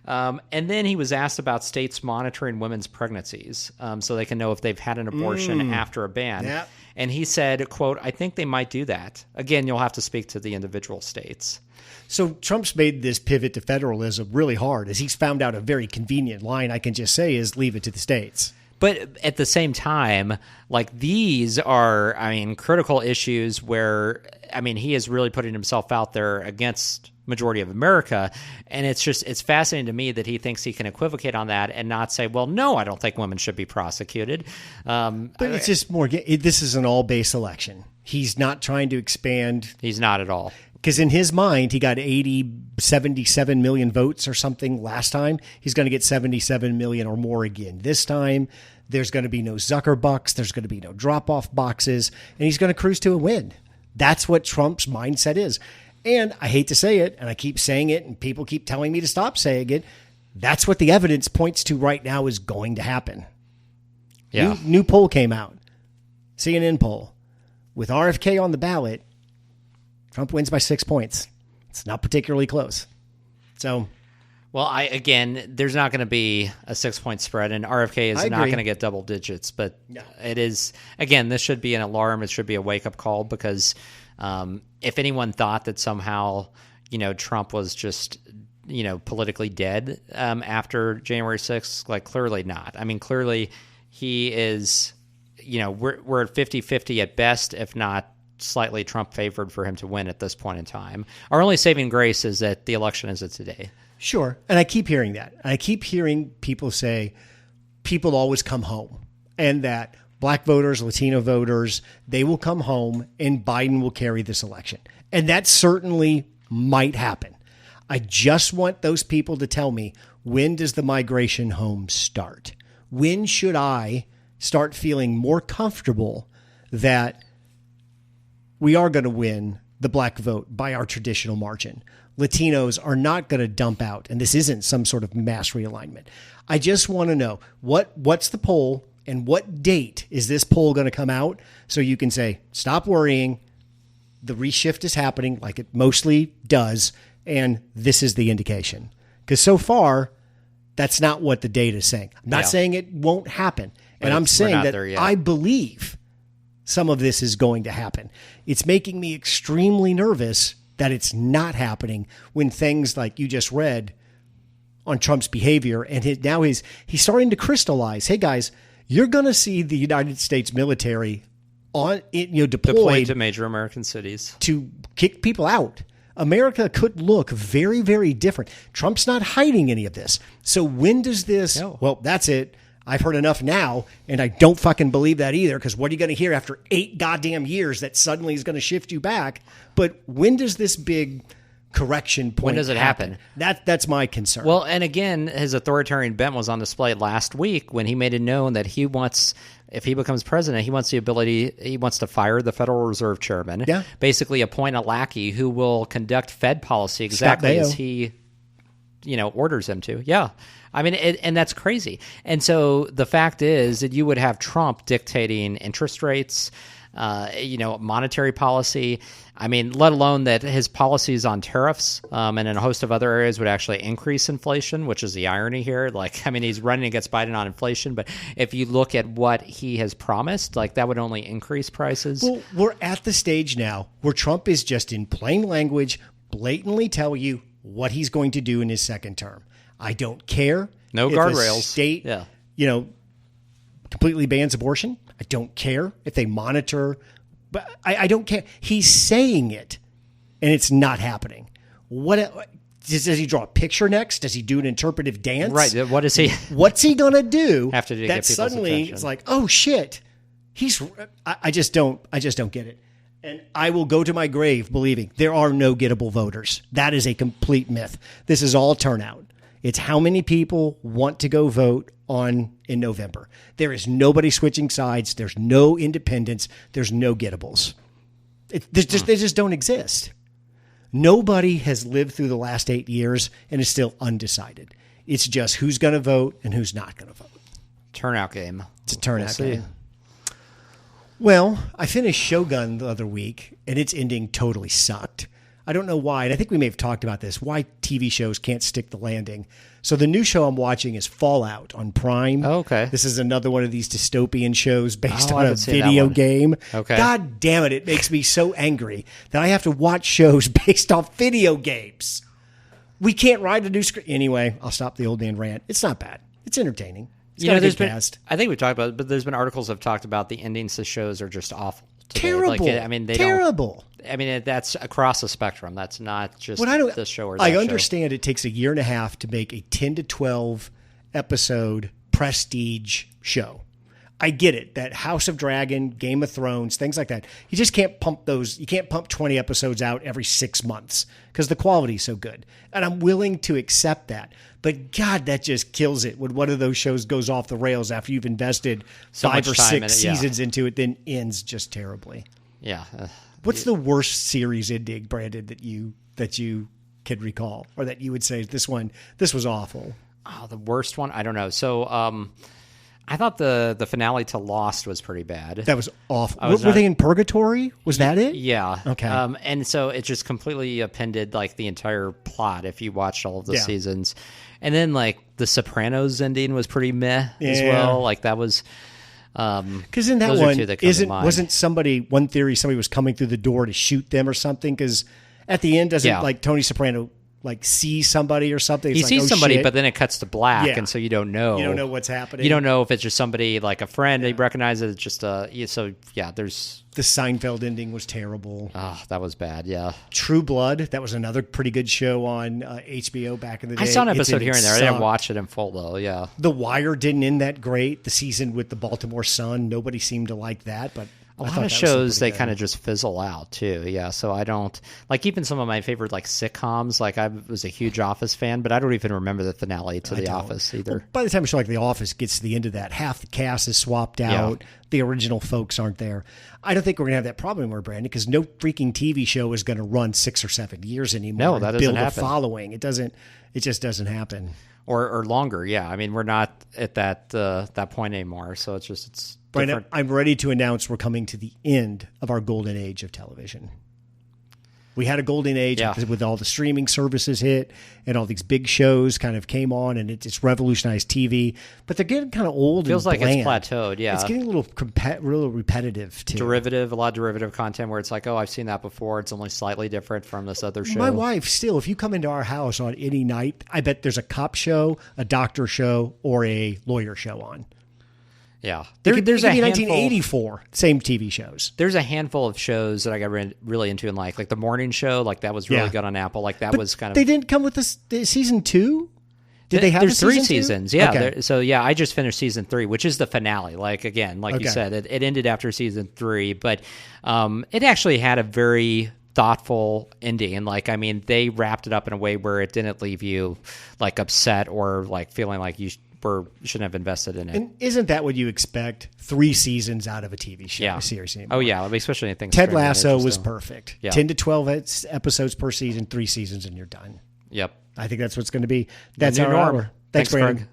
And then he was asked about states monitoring women's pregnancies so they can know if they've had an abortion after a ban. Yep. And he said, quote, I think they might do that. Again, you'll have to speak to the individual states. So Trump's made this pivot to federalism really hard, as he's found out a very convenient line I can just say is leave it to the states. But at the same time, like these are, critical issues where, he is really putting himself out there against majority of America. And it's fascinating to me that he thinks he can equivocate on that and not say, well, no, I don't think women should be prosecuted. But it's just more, this is an all base election. He's not trying to expand. He's not at all. Because in his mind, he got 77 million votes or something last time. He's going to get 77 million or more again this time. There's going to be no Zuckerbucks. There's going to be no drop-off boxes. And he's going to cruise to a win. That's what Trump's mindset is. And I hate to say it, and I keep saying it, and people keep telling me to stop saying it. That's what the evidence points to right now is going to happen. Yeah. New poll came out. CNN poll. With RFK on the ballot, Trump wins by 6 points. It's not particularly close. So, well, there's not going to be a 6-point spread, and RFK is not going to get double digits. But it is, again, this should be an alarm. It should be a wake-up call because if anyone thought that somehow, Trump was just, politically dead after January 6th, clearly not. Clearly he is, we're at 50-50 at best, if not slightly Trump favored for him to win at this point in time. Our only saving grace is that the election is today. Sure. And I keep hearing that. And I keep hearing people say people always come home and that Black voters, Latino voters, they will come home and Biden will carry this election. And that certainly might happen. I just want those people to tell me, when does the migration home start? When should I start feeling more comfortable that we are going to win the black vote by our traditional margin? Latinos are not going to dump out, and this isn't some sort of mass realignment. I just want to know what's the poll and what date is this poll going to come out so you can say, stop worrying, the reshift is happening like it mostly does, and this is the indication. Because so far, that's not what the data is saying. I'm not saying it won't happen, and I'm saying that I believe some of this is going to happen. It's making me extremely nervous that it's not happening when things like you just read on Trump's behavior and now he's starting to crystallize. Hey guys, you're going to see the United States military deployed to major American cities to kick people out. America could look very, very different. Trump's not hiding any of this. So when does this? No. Well, that's it. I've heard enough now, and I don't fucking believe that either, because what are you going to hear after 8 goddamn years that suddenly is going to shift you back? But when does this big correction point When does it happen? That's my concern. Well, and again, his authoritarian bent was on display last week when he made it known that he wants, if he becomes president, he wants to fire the Federal Reserve Chairman, basically appoint a lackey who will conduct Fed policy exactly as he orders him to. Yeah. And that's crazy. And so the fact is that you would have Trump dictating interest rates, monetary policy. Let alone that his policies on tariffs and in a host of other areas would actually increase inflation, which is the irony here. He's running against Biden on inflation, but if you look at what he has promised, that would only increase prices. Well, we're at the stage now where Trump is just in plain language, blatantly tell you what he's going to do in his second term. I don't care. No if guardrails. A state, completely bans abortion. I don't care if they monitor, but I don't care. He's saying it, and it's not happening. Does he draw a picture next? Does he do an interpretive dance? Right. What is he? What's he going to do Have to do to that get people's suddenly attention. it's like, oh shit, I just don't get it. And I will go to my grave believing there are no gettable voters. That is a complete myth. This is all turnout. It's how many people want to go vote in November. There is nobody switching sides. There's no independents. There's no gettables. They just don't exist. Nobody has lived through the last 8 years and is still undecided. It's just who's going to vote and who's not going to vote. Turnout game. It's a turnout game. Well, I finished Shogun the other week, and its ending totally sucked. I don't know why, and I think we may have talked about this, why TV shows can't stick the landing. So the new show I'm watching is Fallout on Prime. Oh, okay. This is another one of these dystopian shows based I on a haven't seen that video one. game. Okay. God damn it, it makes me so angry that I have to watch shows based off video games. We can't write a new script. Anyway, I'll stop the old man rant. It's not bad. It's entertaining. It's got a good cast. I think we've talked about it, but there's been articles that have talked about the endings to shows are just awful. Today. Terrible. They terrible. That's across the spectrum. That's not just this show or that I show. understand it takes a year and a half to make a 10 to 12 episode prestige show. I get it. That House of Dragon, Game of Thrones, things like that. You just can't pump those. You can't pump 20 episodes out every 6 months because the quality is so good. And I'm willing to accept that. But God, that just kills it when one of those shows goes off the rails after you've invested So 5 or much time 6 in it, seasons into it, then ends just terribly. Yeah. What's the worst series ending, Brandon, that you can recall, or that you would say this was awful? Oh, the worst one? I don't know. So, I thought the finale to Lost was pretty bad. That was awful. Were they in purgatory? Was that it? Yeah. Okay. And so it just completely appended like the entire plot if you watched all of the seasons. And then like the Sopranos ending was pretty meh as well. Like that was because in that one one theory somebody was coming through the door to shoot them or something, because at the end doesn't like Tony Soprano like see somebody or something. He sees somebody, but then it cuts to black, and so you don't know. You don't know what's happening. You don't know if it's just somebody like a friend he recognizes. It's just there's the Seinfeld ending was terrible. Oh, that was bad. Yeah. True Blood, that was another pretty good show on HBO back in the day. I saw an episode here and there. I didn't watch it in full though. Yeah. The Wire didn't end that great. The season with the Baltimore Sun, nobody seemed to like that, but a lot of shows they kind of just fizzle out too. Yeah, so I don't like even some of my favorite like sitcoms. Like I was a huge Office fan, but I don't even remember the finale to The Office either. Well, by the time a show like The Office gets to the end of that, half the cast is swapped out. The original folks aren't there. I don't think we're gonna have that problem anymore, Brandon, because no freaking TV show is going to run 6 or 7 years anymore. No, that doesn't happen. Build a following. It doesn't. It just doesn't happen. Or longer. Yeah, I mean we're not at that point anymore. So it's. Brandon, I'm ready to announce we're coming to the end of our golden age of television. We had a golden age with all the streaming services hit and all these big shows kind of came on, and it's revolutionized TV. But they're getting kind of old. Feels and like bland. it's plateaued. Yeah, it's getting a little repetitive too. A lot of derivative content where it's like, oh, I've seen that before. It's only slightly different from this other show. My wife still, if you come into our house on any night, I bet there's a cop show, a doctor show, or a lawyer show on. Yeah, there's a 1984 same TV shows. There's a handful of shows that I got really into and like the morning show, like that was really good on Apple. Like that was kind of. They didn't come with the season 2. Did they have? There's 3 season seasons. 2? Yeah. Okay. I just finished season 3, which is the finale. Like again, like you said, it ended after season 3, but it actually had a very thoughtful ending. And like, I mean, they wrapped it up in a way where it didn't leave you like upset or like feeling like you shouldn't have invested in it. And isn't that what you expect? 3 seasons out of a TV show, a series anymore. Oh yeah, especially in things. Ted Lasso was perfect. Yeah. 10 to 12 episodes per season, 3 seasons, and you're done. Yep. I think that's what's going to be. That's our norm. hour. Thanks, Brandon.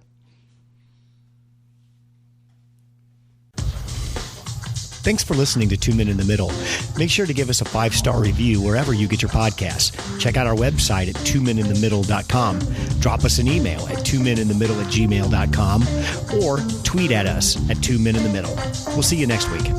Thanks for listening to 2 Men in the Middle. Make sure to give us a 5-star review wherever you get your podcasts. Check out our website at 2meninthemiddle.com. Drop us an email at 2meninthemiddle@gmail.com or tweet at us at 2 Men in the Middle. We'll see you next week.